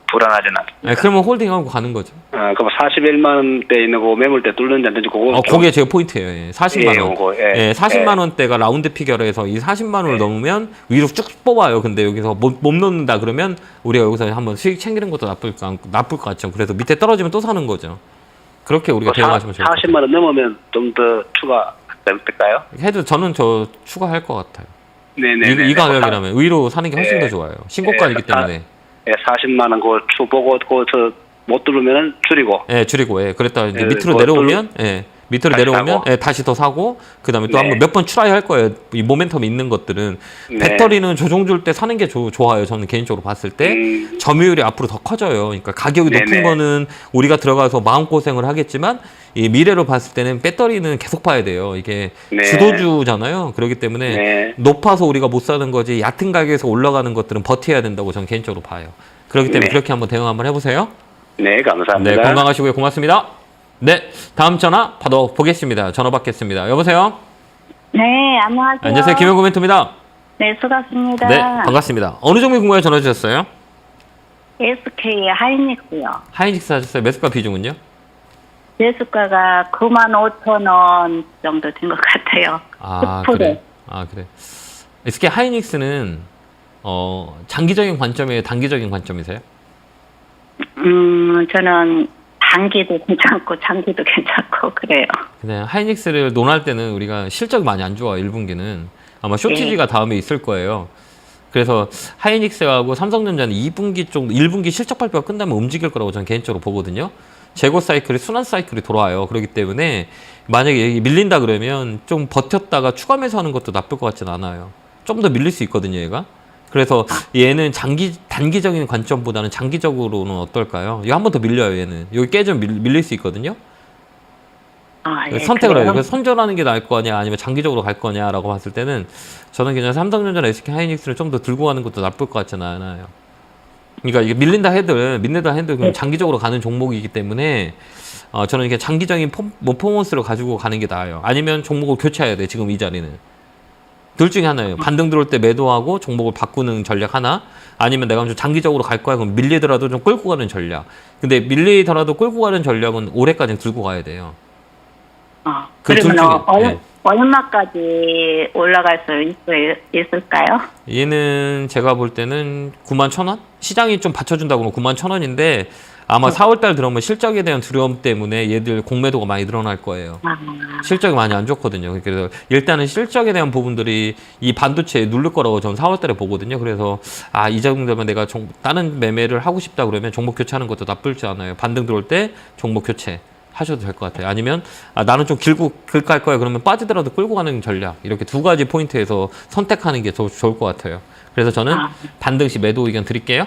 불안하진 않습니다. 네, 그러면 홀딩하고 가는 거죠. 그럼 41만 원대 있는 거 매물대 뚫는지 안 되는지 그거 그게 제 포인트예요. 예, 40만 원. 요거, 예, 40만 원대가 라운드 피겨로해서 이 40만 원을 넘으면 위로 쭉 뽑아요. 근데 여기서 못 넣는다 그러면 우리가 여기서 한번 수익 챙기는 것도 나쁠 것 같죠. 그래서 밑에 떨어지면 또 사는 거죠. 그렇게 우리가 대응하시면 좋을 것 같아요. 40만 원 넘으면 좀 더 추가 될까요? 해도 저는 저 추가할 것 같아요. 네네. 이 가격이라면 위로 사는 게 훨씬 네. 더 좋아요. 신고가이기 때문에. 예, 40만 원 그거 추 보고 거기서 못 뚫으면 줄이고. 예, 줄이고, 예. 그랬다 이제 예, 밑으로 그거 내려오면, 예. 밑으로 다시 내려오면, 사고. 예, 다시 더 사고, 그 다음에 또 네. 한번 몇 번 트라이 할 거예요. 이 모멘텀이 있는 것들은. 네. 배터리는 조정 줄 때 사는 게 좋아요. 저는 개인적으로 봤을 때. 점유율이 앞으로 더 커져요. 그러니까 가격이 높은 네네. 거는 우리가 들어가서 마음고생을 하겠지만, 이 미래로 봤을 때는 배터리는 계속 봐야 돼요. 이게 네. 주도주잖아요. 그렇기 때문에 네. 높아서 우리가 못 사는 거지, 얕은 가격에서 올라가는 것들은 버텨야 된다고 저는 개인적으로 봐요. 그렇기 때문에 네. 그렇게 한번 대응 한번 해보세요. 네, 감사합니다. 네, 건강하시고요. 고맙습니다. 네, 다음 전화 받아보겠습니다. 전화 받겠습니다. 여보세요? 네, 안녕하세요. 안녕하세요. 김영구 멘토입니다. 네, 수고하십니다. 네, 반갑습니다. 어느 종목 궁금해 전화 주셨어요? SK 하이닉스요. 하이닉스 하셨어요. 매수가 비중은요? 매수가가 95,000원 정도 된 것 같아요. 아, 10%. 그래. 그래. SK 하이닉스는 장기적인 관점이에요? 단기적인 관점이세요? 저는 단기도 괜찮고 장기도 괜찮고 그래요. 그냥 하이닉스를 논할 때는 우리가 실적이 많이 안 좋아. 1분기는. 아마 쇼티지가 다음에 있을 거예요. 그래서 하이닉스하고 삼성전자는 2분기 쪽 1분기 실적 발표가 끝나면 움직일 거라고 저는 개인적으로 보거든요. 재고 사이클이 순환 사이클이 돌아와요. 그렇기 때문에 만약에 밀린다 그러면 좀 버텼다가 추가 매수하는 것도 나쁠 것 같지는 않아요. 좀 더 밀릴 수 있거든요, 얘가. 그래서 얘는 단기적인 관점보다는 장기적으로는 어떨까요? 이거 한 번 더 밀려요, 얘는. 여기 깨지면 밀릴 수 있거든요. 예, 선택을 해요. 그래요? 그래서 선전하는 게 나을 거냐, 아니면 장기적으로 갈 거냐라고 봤을 때는 저는 그냥 삼성전자나 SK 하이닉스를 좀 더 들고 가는 것도 나쁠 것 같지는 않아요. 그러니까 이게 밀린다 해도 그냥 장기적으로 가는 종목이기 때문에 저는 이게 장기적인 퍼포먼스를 가지고 가는 게 나아요. 아니면 종목을 교체해야 돼, 지금 이 자리는. 둘 중에 하나예요. 반등 들어올 때 매도하고 종목을 바꾸는 전략 하나, 아니면 내가 좀 장기적으로 갈 거야. 그럼 밀리더라도 좀 끌고 가는 전략. 근데 밀리더라도 끌고 가는 전략은 올해까지는 들고 가야 돼요. 그 둘 그러면 중에, 네. 얼마까지 올라갈 수 있을까요? 얘는 제가 볼 때는 91,000원? 시장이 좀 받쳐준다고 그러면 91,000원인데 아마 4월달 들어오면 실적에 대한 두려움 때문에 얘들 공매도가 많이 늘어날 거예요. 실적이 많이 안 좋거든요. 그래서 일단은 실적에 대한 부분들이 이 반도체에 누를 거라고 저는 4월달에 보거든요. 그래서 이 정도면 내가 다른 매매를 하고 싶다 그러면 종목 교체하는 것도 나쁘지 않아요. 반등 들어올 때 종목 교체 하셔도 될 것 같아요. 아니면 나는 좀 길고 갈 거야 그러면 빠지더라도 끌고 가는 전략, 이렇게 두 가지 포인트에서 선택하는 게 더 좋을 것 같아요. 그래서 저는 반등 시 매도 의견 드릴게요.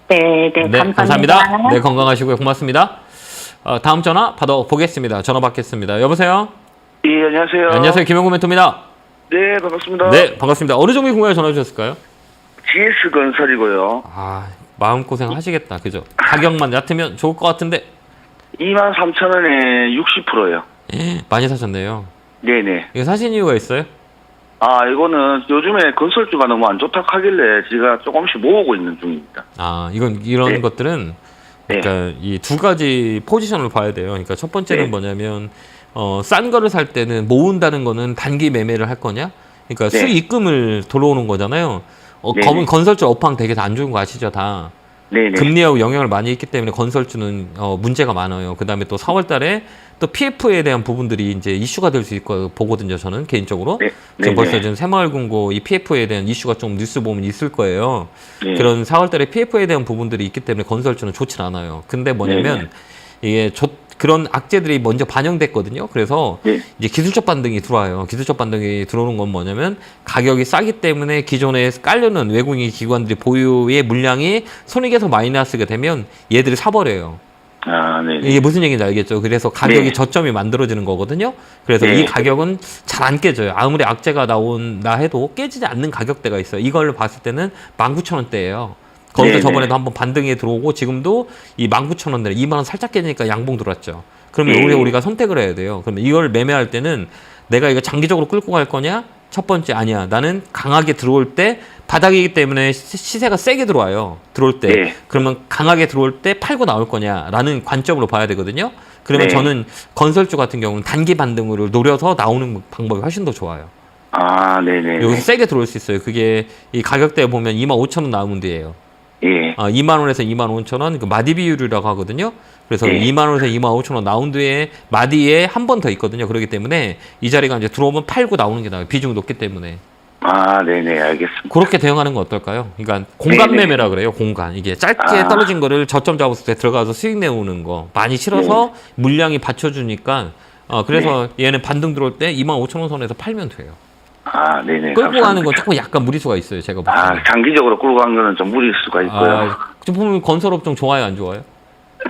네, 감사합니다. 네, 건강하시고요. 고맙습니다. 다음 전화 받아보겠습니다. 전화 받겠습니다. 여보세요? 예, 안녕하세요. 안녕하세요. 김영구 멘토입니다. 네, 반갑습니다. 네, 반갑습니다. 어느 종목 궁금해 전화 주셨을까요? GS건설이고요. 마음고생 하시겠다. 그죠? 가격만 얕으면 좋을 것 같은데 23,000원에 60%요. 많이 사셨네요. 네네. 이거 사신 이유가 있어요? 이거는 요즘에 건설주가 너무 안 좋다고 하길래 제가 조금씩 모으고 있는 중입니다. 이런 네. 것들은 그러니까 이 두 가지 포지션을 봐야 돼요. 그러니까 첫 번째는 네. 뭐냐면 싼 거를 살 때는 모은다는 거는 단기 매매를 할 거냐? 그러니까 네. 수익금을 들어오는 거잖아요. 네. 건설주 업황 되게 안 좋은 거 아시죠, 다? 네네. 금리하고 영향을 많이 있기 때문에 건설주는 문제가 많아요. 그 다음에 또 4월달에 또 PF에 대한 부분들이 이제 이슈가 될 수 있고 보거든요. 저는 개인적으로. 네. 지금 벌써 네네. 지금 새마을금고 이 PF에 대한 이슈가 좀 뉴스 보면 있을 거예요. 네. 그런 4월달에 PF에 대한 부분들이 있기 때문에 건설주는 좋진 않아요. 근데 뭐냐면 이게 그런 악재들이 먼저 반영됐거든요. 그래서 네. 이제 기술적 반등이 들어와요. 기술적 반등이 들어오는 건 뭐냐면 가격이 싸기 때문에 기존에 깔려는 외국인 기관들이 보유의 물량이 손익에서 마이너스가 되면 얘들이 사버려요. 네네. 이게 무슨 얘기인지 알겠죠? 그래서 가격이 네. 저점이 만들어지는 거거든요. 그래서 네. 이 가격은 잘 안 깨져요. 아무리 악재가 나온다 해도 깨지지 않는 가격대가 있어요. 이걸 봤을 때는 19,000원대예요. 거기서 네네. 저번에도 한번 반등이 들어오고 지금도 이 19,000원대 2만 원 살짝 깨지니까 양봉 들어왔죠. 그러면 우리가 선택을 해야 돼요. 그러면 이걸 매매할 때는 내가 이거 장기적으로 끌고 갈 거냐? 첫 번째 아니야. 나는 강하게 들어올 때 바닥이기 때문에 시세가 세게 들어와요. 들어올 때. 네. 그러면 강하게 들어올 때 팔고 나올 거냐라는 관점으로 봐야 되거든요. 그러면 네. 저는 건설주 같은 경우는 단기 반등으로 노려서 나오는 방법이 훨씬 더 좋아요. 네네. 여기서 세게 들어올 수 있어요. 그게 이 가격대에 보면 25,000원 나오는 데예요. 예. 2만 원에서 25,000원 그 마디 비율이라고 하거든요. 그래서 네. 2만 원에서 25,000원 나온 뒤에 마디에 한 번 더 있거든요. 그렇기 때문에 이 자리가 이제 들어오면 팔고 나오는 게 나아요. 비중이 높기 때문에. 네네. 알겠습니다. 그렇게 대응하는 건 어떨까요? 그러니까 공간 네네. 매매라 그래요. 공간. 이게 짧게 떨어진 거를 저점 잡았을 때 들어가서 수익 내오는 거. 많이 실어서 물량이 받쳐주니까 그래서 얘는 반등 들어올 때 25,000원 선에서 팔면 돼요. 네네. 끌고 가는 감사합니다. 건 조금 약간 무리수가 있어요. 제가 볼 때는. 장기적으로 끌고 간 거는 좀 무리일 수가 있고요. 지금 보면 건설업종 좋아요, 안 좋아요?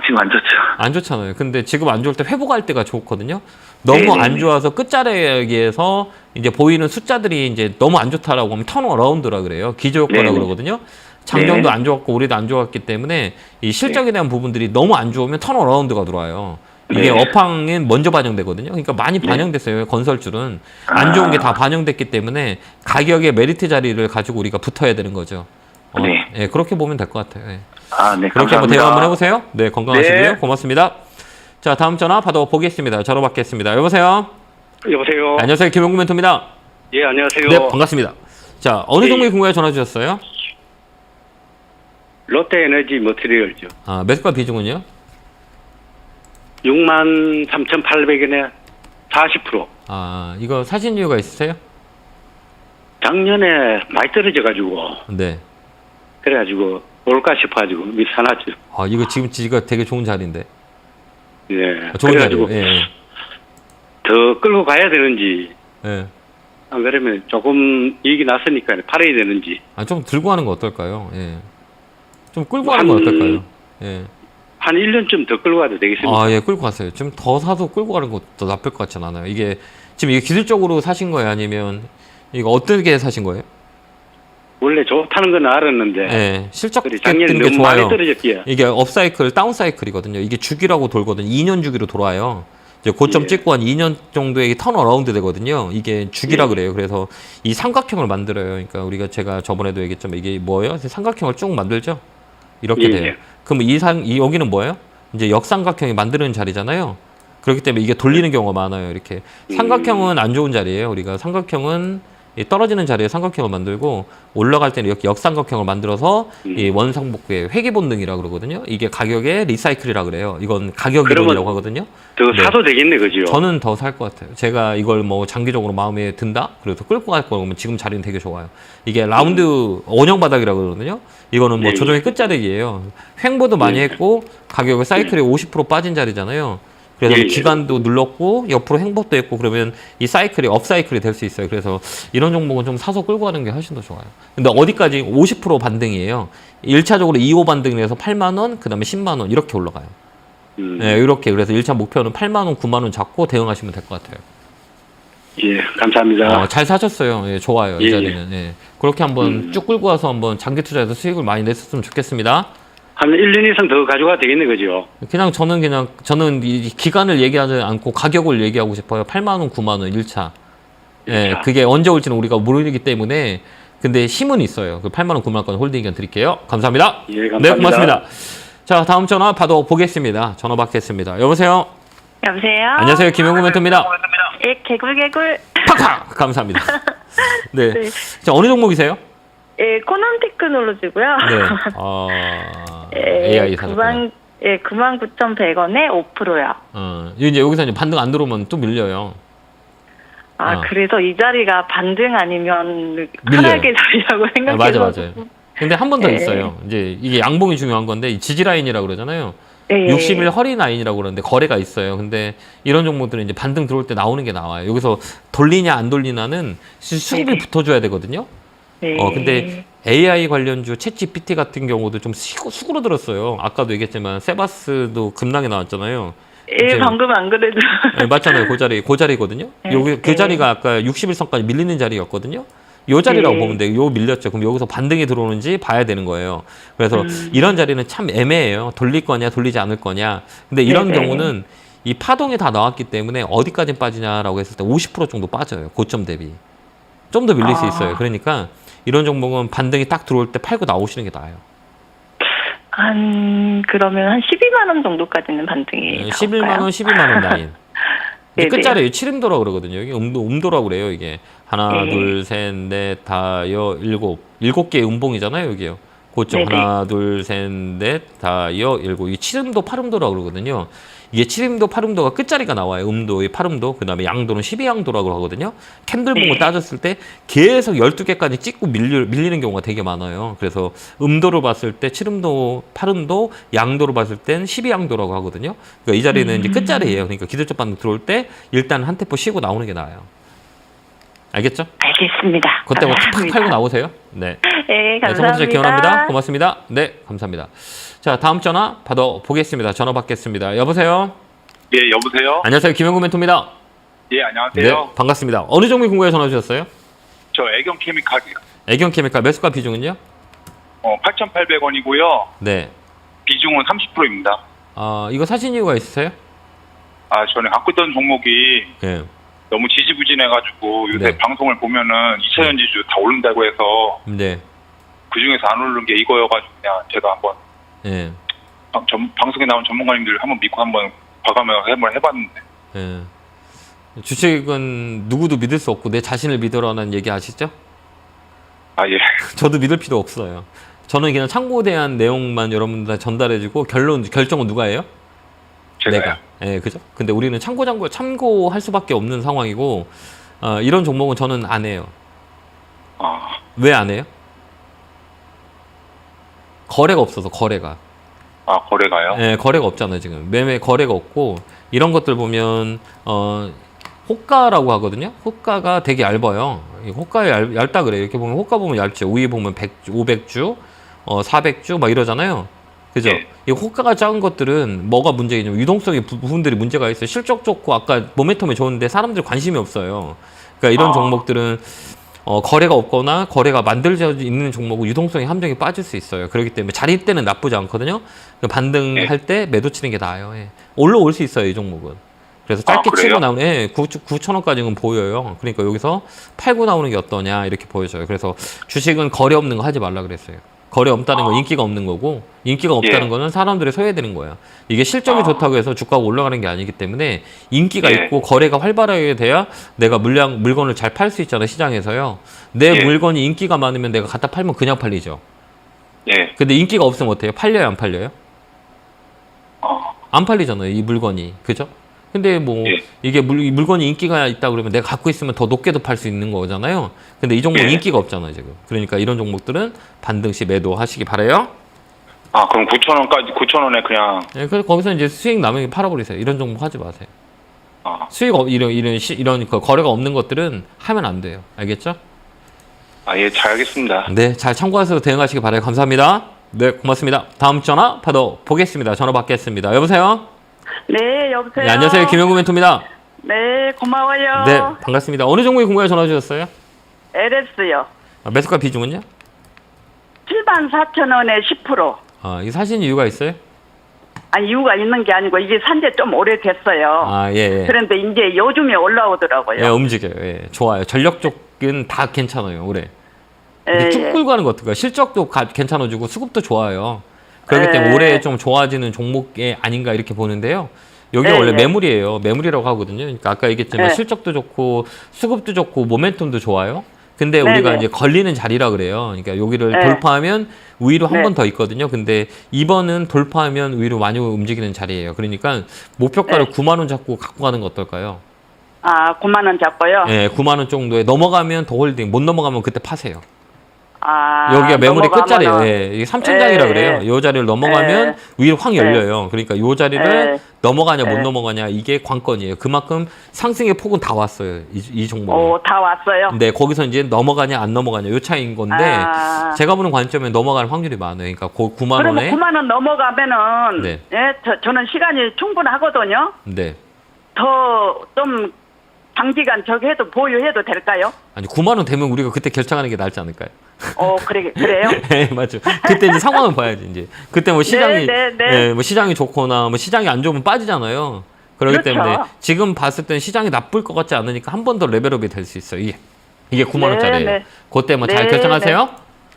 지금 안 좋죠. 안 좋잖아요. 근데 지금 안 좋을 때 회복할 때가 좋거든요. 너무 네네네. 안 좋아서 끝자락에서 이제 보이는 숫자들이 이제 너무 안 좋다라고 하면 턴어라운드라 그래요. 기저효과라 네네. 그러거든요. 장정도 네. 안 좋았고 올해도 안 좋았기 때문에 이 실적에 대한 부분들이 너무 안 좋으면 턴어라운드가 들어와요. 이게 네. 업황은 먼저 반영되거든요. 그러니까 많이 반영됐어요. 건설줄은. 안 좋은 게 다 반영됐기 때문에 가격의 메리트 자리를 가지고 우리가 붙어야 되는 거죠. 네. 예, 그렇게 보면 될 것 같아요. 예. 네. 그렇게 한번 감사합니다. 대화 한번 해보세요. 네, 건강하시고요. 네. 고맙습니다. 자, 다음 전화 받아보겠습니다. 전화 받겠습니다. 여보세요? 여보세요. 안녕하세요. 김용구 멘토입니다. 예, 안녕하세요. 네, 반갑습니다. 자, 어느 네. 종목에 궁금해 전화 주셨어요? 롯데에너지 머티리얼죠. 매수가 비중은요? 63,800원에 40%. 이거 사신 이유가 있으세요? 작년에 많이 떨어져가지고 네. 그래가지고 올까 싶어가지고 미리 사놨죠. 이거 지금 되게 좋은 자리인데. 예. 좋은 그래가지고 자리요. 예. 더 끌고 가야 되는지 예. 안 그러면 조금 이익이 났으니까 팔아야 되는지. 좀 들고 가는 거 어떨까요? 예. 좀 끌고 가는 거 어떨까요? 예. 한 1년쯤 더 끌고 가도 되겠습니까? 예, 끌고 갔어요. 좀 더 사서 끌고 가는 것도 나쁠 것 같진 않아요. 이게 지금 이게 기술적으로 사신 거예요? 아니면 이거 어떻게 사신 거예요? 원래 좋다는 건 알았는데 네, 실적 그래, 작년에 뜨는 게 너무 많이 좋아요. 떨어졌기에. 이게 업사이클, 다운사이클이거든요. 이게 주기라고 돌거든요. 2년 주기로 돌아요. 이제 고점 예. 찍고 한 2년 정도의 턴어라운드 되거든요. 이게 주기라 예. 그래요. 그래서 이 삼각형을 만들어요. 그러니까 제가 저번에도 얘기했지만 이게 뭐예요? 삼각형을 쭉 만들죠. 이렇게 예, 돼요. 예. 그럼 여기는 뭐예요? 이제 역삼각형이 만드는 자리잖아요. 그렇기 때문에 이게 돌리는 경우가 많아요. 이렇게 삼각형은 안 좋은 자리예요. 우리가 삼각형은 이 떨어지는 자리에 삼각형을 만들고 올라갈 때는 이렇게 역삼각형을 만들어서 이 원상복구의 회귀 본능이라고 그러거든요. 이게 가격의 리사이클이라 그래요. 이건 가격 이론이라고 하거든요. 저거 네. 사도 되겠네, 그죠? 저는 더 살 것 같아요. 제가 이걸 뭐 장기적으로 마음에 든다? 그래서 끌고 갈 거면 지금 자리는 되게 좋아요. 이게 라운드 원형 바닥이라고 그러거든요. 이거는 뭐 예, 조정의 끝자락이에요. 횡보도 많이 했고 가격의 사이클이 50% 빠진 자리잖아요. 그래서 예, 예. 기간도 눌렀고 옆으로 횡보도 했고 그러면 이 사이클이 업사이클이 될 수 있어요. 그래서 이런 종목은 좀 사서 끌고 가는 게 훨씬 더 좋아요. 근데 어디까지 50% 반등이에요. 1차적으로 2호 반등을 해서 8만 원, 그다음에 10만 원 이렇게 올라가요. 네, 이렇게 그래서 1차 목표는 8만 원, 9만 원 잡고 대응하시면 될 것 같아요. 예, 감사합니다. 잘 사셨어요. 예, 좋아요. 예, 이 자리는. 예. 그렇게 한번 쭉 끌고 와서 한번 장기 투자해서 수익을 많이 냈었으면 좋겠습니다. 한 1년 이상 더 가져가도 되겠네, 그죠? 저는 이 기간을 얘기하지 않고 가격을 얘기하고 싶어요. 8만 원, 9만 원 1차. 예, 그게 언제 올지는 우리가 모르기 때문에 근데 힘은 있어요. 그 8만 원, 9만 원까지 홀딩 의견 드릴게요. 감사합니다. 예, 감사합니다. 네, 고맙습니다. 자, 다음 전화 받아보겠습니다. 전화 받겠습니다. 여보세요? 여보세요? 안녕하세요. 김영구 멘토입니다. 예, 개굴개굴. 팍팍! 감사합니다. 네. 네. 자, 어느 종목이세요? 예, 코넌 테크놀로지고요. 네. 예, AI 사셨구나. 99,100원에 5%요. 이제 여기서 이제 반등 안 들어오면 또 밀려요. 그래서 이 자리가 반등 아니면 밀려요. 하락의 자리라고 생각해서. 맞아요. 근데 한 번 더 네. 있어요. 이제 이게 양봉이 중요한 건데 이 지지 라인이라고 그러잖아요. 네. 60일 허리 라인이라고 그러는데 거래가 있어요. 근데 이런 종목들은 이제 반등 들어올 때 나오는 게 나와요. 여기서 돌리냐 안 돌리냐는 수급이 붙어줘야 되거든요. 네. 근데 AI 관련주 챗GPT 같은 경우도 좀 수그러들었어요. 아까도 얘기했지만 세바스도 급락이 나왔잖아요. 예, 이제 방금 안 그래도. 네, 맞잖아요. 그 자리거든요. 여기 그 자리가 아까 61선까지 밀리는 자리였거든요. 요 자리라고 보면 돼요. 요 밀렸죠. 그럼 여기서 반등이 들어오는지 봐야 되는 거예요. 그래서 이런 자리는 참 애매해요. 돌릴 거냐, 돌리지 않을 거냐. 근데 이런 경우는 이 파동이 다 나왔기 때문에 어디까지 빠지냐라고 했을 때 50% 정도 빠져요. 고점 대비. 좀 더 밀릴 수 있어요. 그러니까 이런 종목은 반등이 딱 들어올 때 팔고 나오시는 게 나아요. 그러면 한 12만 원 정도까지는 반등이 11만 원, 12만 원 라인. 네네. 끝자리에 7음도라고 그러거든요. 이게 음도라고 그래요. 이게 하나, 둘, 셋, 넷, 다, 일곱 개의 음봉이잖아요. 여기요. 고점 네네. 하나, 둘, 셋, 넷, 다, 일곱. 이 7음도, 8음도라고 그러거든요. 이게 7음도, 8음도가 끝자리가 나와요. 음도의 8음도, 그 다음에 양도는 12양도라고 하거든요. 캔들봉을 따졌을 때 계속 12개까지 찍고 밀리는 경우가 되게 많아요. 그래서 음도로 봤을 때 7음도, 8음도, 양도로 봤을 땐 12양도라고 하거든요. 그러니까 이 자리는 이제 끝자리예요. 그러니까 기술적 반등 들어올 때 일단 한 테포 쉬고 나오는 게 나아요. 알겠죠? 알겠습니다. 그때 뭐 팍 감사합니다. 팔고 나오세요. 네. 네, 네, 첫 번째 감사합니다. 기원합니다. 고맙습니다. 네, 감사합니다. 자, 다음 전화 받아보겠습니다. 전화 받겠습니다. 여보세요? 예, 여보세요? 안녕하세요. 김영구 멘토입니다. 예, 안녕하세요. 네, 반갑습니다. 어느 종목 궁금해 전화 주셨어요? 저 애경 케미칼이요. 애경 케미칼 매수가 비중은요? 8,800원이고요. 네. 비중은 30%입니다. 이거 사신 이유가 있으세요? 저는 갖고 있던 종목이 예. 너무 지지부진해가지고 요새 네. 방송을 보면은 2차전 지수 다 오른다고 해서 네. 그 중에서 안 오른 게 이거여가지고 그냥 제가 한번 예. 방송에 나온 전문가님들 한번 믿고 한번 과감하게 한번 해봤는데. 예. 주식은 누구도 믿을 수 없고 내 자신을 믿으라는 얘기 아시죠? 예. 저도 믿을 필요 없어요. 저는 그냥 참고에 대한 내용만 여러분들 전달해주고 결정은 누가 해요? 제가요. 내가. 예, 그죠? 근데 우리는 참고할 수밖에 없는 상황이고, 이런 종목은 저는 안 해요. 왜 안 해요? 거래가 없어서, 거래가. 거래가요? 예, 거래가 없잖아요, 지금. 매매 거래가 없고, 이런 것들 보면, 호가라고 하거든요? 호가가 되게 얇아요. 이 호가에 얇다 그래요. 이렇게 보면, 호가 보면 얇죠. 위에 보면 500주, 400주, 막 이러잖아요. 그죠? 네. 이 호가가 작은 것들은 뭐가 문제냐면 유동성의 부분들이 문제가 있어요. 실적 좋고 아까 모멘텀이 좋은데 사람들 관심이 없어요. 그러니까 이런 종목들은 거래가 없거나 거래가 만들어져 있는 종목은 유동성의 함정이 빠질 수 있어요. 그렇기 때문에 자리 때는 나쁘지 않거든요. 반등할 때 매도 치는 게 나아요. 예. 올라올 수 있어요, 이 종목은. 그래서 짧게 치고 나오는 9,000원까지는 보여요. 그러니까 여기서 팔고 나오는 게 어떠냐 이렇게 보여져요. 그래서 주식은 거래 없는 거 하지 말라 그랬어요. 거래 없다는 건 인기가 없는 거고 인기가 없다는 예. 거는 사람들이 소외되는 거야. 이게 실적이 좋다고 해서 주가가 올라가는 게 아니기 때문에 인기가 예. 있고 거래가 활발하게 돼야 내가 물건을 잘 팔 수 있잖아 시장에서요. 내 예. 물건이 인기가 많으면 내가 갖다 팔면 그냥 팔리죠. 예. 근데 인기가 없으면 어때요? 팔려요 안 팔려요? 어. 안 팔리잖아요 이 물건이. 그죠? 근데 뭐 예. 이게 물건이 인기가 있다 그러면 내가 갖고 있으면 더 높게도 팔 수 있는 거잖아요. 근데 이 종목은 예. 인기가 없잖아요 지금. 그러니까 이런 종목들은 반등 시 매도하시기 바래요. 아, 그럼 9,000원까지, 9,000원에 그냥, 예, 그래서 거기서 이제 수익 남으면 팔아버리세요. 이런 종목 하지 마세요. 아, 이런 그 거래가 없는 것들은 하면 안 돼요. 알겠죠? 아, 예, 잘 알겠습니다. 네, 잘 참고해서 대응하시기 바라요. 감사합니다. 네, 고맙습니다. 다음 전화 받아 보겠습니다. 전화 받겠습니다. 여보세요? 네, 여보세요. 네, 안녕하세요. 김영구 멘토입니다. 네, 고마워요. 네, 반갑습니다. 어느 종목에 궁금해 전화 주셨어요? LS요. 매수가 비중은요? 74,000원에 10%. 이 사신 이유가 있어요? 아니, 이유가 있는 게 아니고 이게 산지 좀 오래됐어요. 예, 예. 그런데 이제 요즘에 올라오더라고요. 예, 움직여요. 예, 좋아요. 전력 쪽은 다 괜찮아요, 올해. 근데 예, 쭉 예. 끌고 가는 것 같아요. 실적도 괜찮아지고 수급도 좋아요. 그렇기 예. 때문에 올해 좀 좋아지는 종목이 아닌가 이렇게 보는데요. 여기가 예, 원래 예. 매물이에요. 매물이라고 하거든요. 그러니까 아까 얘기했지만 예. 실적도 좋고 수급도 좋고 모멘텀도 좋아요. 근데 네, 우리가 네. 이제 걸리는 자리라 그래요. 그러니까 여기를 네. 돌파하면 위로 한 네. 번 더 있거든요. 근데 이번은 돌파하면 위로 많이 움직이는 자리예요. 그러니까 목표가를 네. 9만 원 잡고 갖고 가는 거 어떨까요? 아, 9만 원 잡고요. 예, 9만 원 정도에 넘어가면 더 홀딩, 못 넘어가면 그때 파세요. 아, 여기가 매물이 넘어가면은- 끝자리예요. 예, 이게 3천장이라 예, 그래요. 예. 이 자리를 넘어가면 예. 위로 확 열려요. 그러니까 이 자리를 예. 넘어가냐 못 예. 넘어가냐 이게 관건이에요. 그만큼 상승의 폭은 다 왔어요. 이 종목은. 오, 다 왔어요. 네, 거기서 이제 넘어가냐 안 넘어가냐 요 차이인 건데 아. 제가 보는 관점에 넘어갈 확률이 많아요. 그러니까 9만 그러면 원에 9만 원 넘어가면은 네. 예, 저는 시간이 충분하거든요. 네. 더 좀 장기간 저기 해도 보유해도 될까요? 아니 9만 원 되면 우리가 그때 결정하는 게 낫지 않을까요? 그래요? 네, 맞죠. 그때 이제 상황을 봐야지 이제. 그때 뭐 시장이 네. 뭐 시장이 좋거나 뭐 시장이 안 좋으면 빠지잖아요. 그렇기 그렇죠. 때문에 지금 봤을 때는 시장이 나쁠 것 같지 않으니까 한 번 더 레벨업이 될 수 있어요. 이게 9만 원짜리예요. 네. 그때 뭐 잘 네, 결정하세요.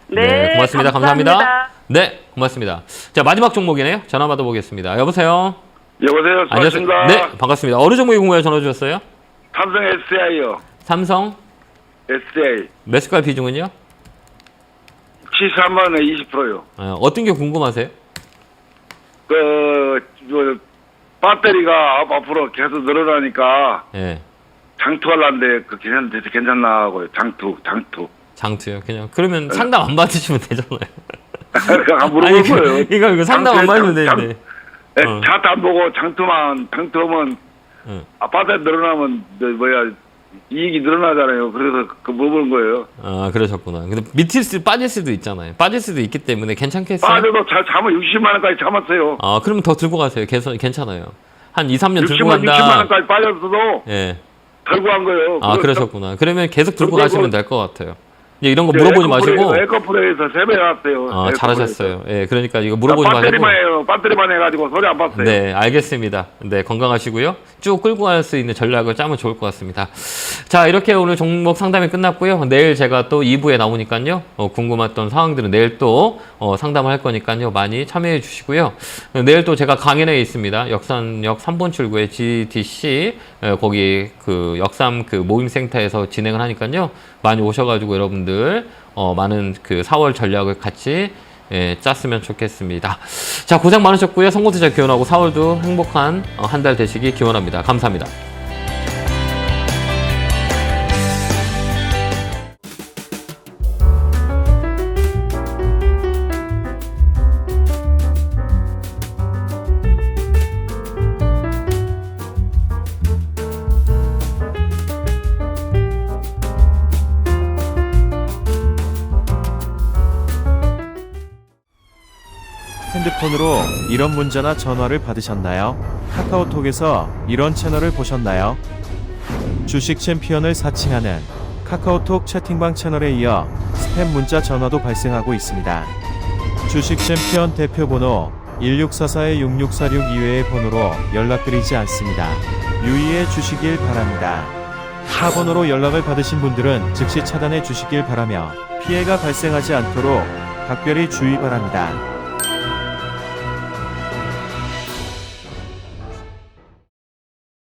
네, 고맙습니다. 감사합니다. 감사합니다. 네, 고맙습니다. 자, 마지막 종목이네요. 전화 받아보겠습니다. 여보세요. 여보세요. 안녕하세요. 수고하십니다. 네, 반갑습니다. 어느 종목에 궁금해 전화 주셨어요? 삼성 SI요. 삼성 SI. 매수가 비중은요? 73만 원에 20%요. 어떤 게 궁금하세요? 배터리가 앞으로 계속 늘어나니까 예. 장투하려는데 괜찮나 하고요. 장투. 장투요. 그냥 그러면 상담 안 받으시면 되잖아요. 안 물어볼 거예요. 이거 상담 안 받으면 되는데. 차트 안 보고 장투하면 응. 배터리 늘어나면 이익이 늘어나잖아요. 그래서 물어보는 거예요. 아, 그러셨구나. 근데 빠질 수도 있잖아요. 빠질 수도 있기 때문에 괜찮겠어요? 빠져도 잠을 60만 원까지 참았어요. 아, 그러면 더 들고 가세요. 괜찮아요. 한 2, 3년 들고 60만 간다. 원까지 빠졌어도 예. 들고 간 거예요. 아, 그러셨구나. 그러면 계속 들고 그리고 가시면 될 것 같아요. 이제 이런 거 물어보지 마시고. 에코프레에서 3배 나왔어요. 아, 잘하셨어요. 예, 그러니까 이거 물어보지 마시고. 배터리만 해가지고 소리 안 봤어요. 네, 알겠습니다. 네, 건강하시고요. 쭉 끌고 갈 수 있는 전략을 짜면 좋을 것 같습니다. 자, 이렇게 오늘 종목 상담이 끝났고요. 내일 제가 또 2부에 나오니까요. 궁금했던 사항들은 내일 또 상담을 할 거니까요. 많이 참여해 주시고요. 내일 또 제가 강연회에 있습니다. 역산역 3번 출구에 GDC 거기 그 역삼 그 모임센터에서 진행을 하니까요. 많이 오셔가지고 여러분들 많은 그 4월 전략을 같이 짰으면 좋겠습니다. 자, 고생 많으셨고요. 성공투자 기원하고 4월도 행복한 한 달 되시기 기원합니다. 감사합니다. 핸드폰으로 이런 문자나 전화를 받으셨나요? 카카오톡에서 이런 채널을 보셨나요? 주식 챔피언을 사칭하는 카카오톡 채팅방 채널에 이어 스팸 문자 전화도 발생하고 있습니다. 주식 챔피언 대표번호 1644-6646 이외의 번호로 연락드리지 않습니다. 유의해 주시길 바랍니다. 타 번호로 연락을 받으신 분들은 즉시 차단해 주시길 바라며 피해가 발생하지 않도록 각별히 주의 바랍니다.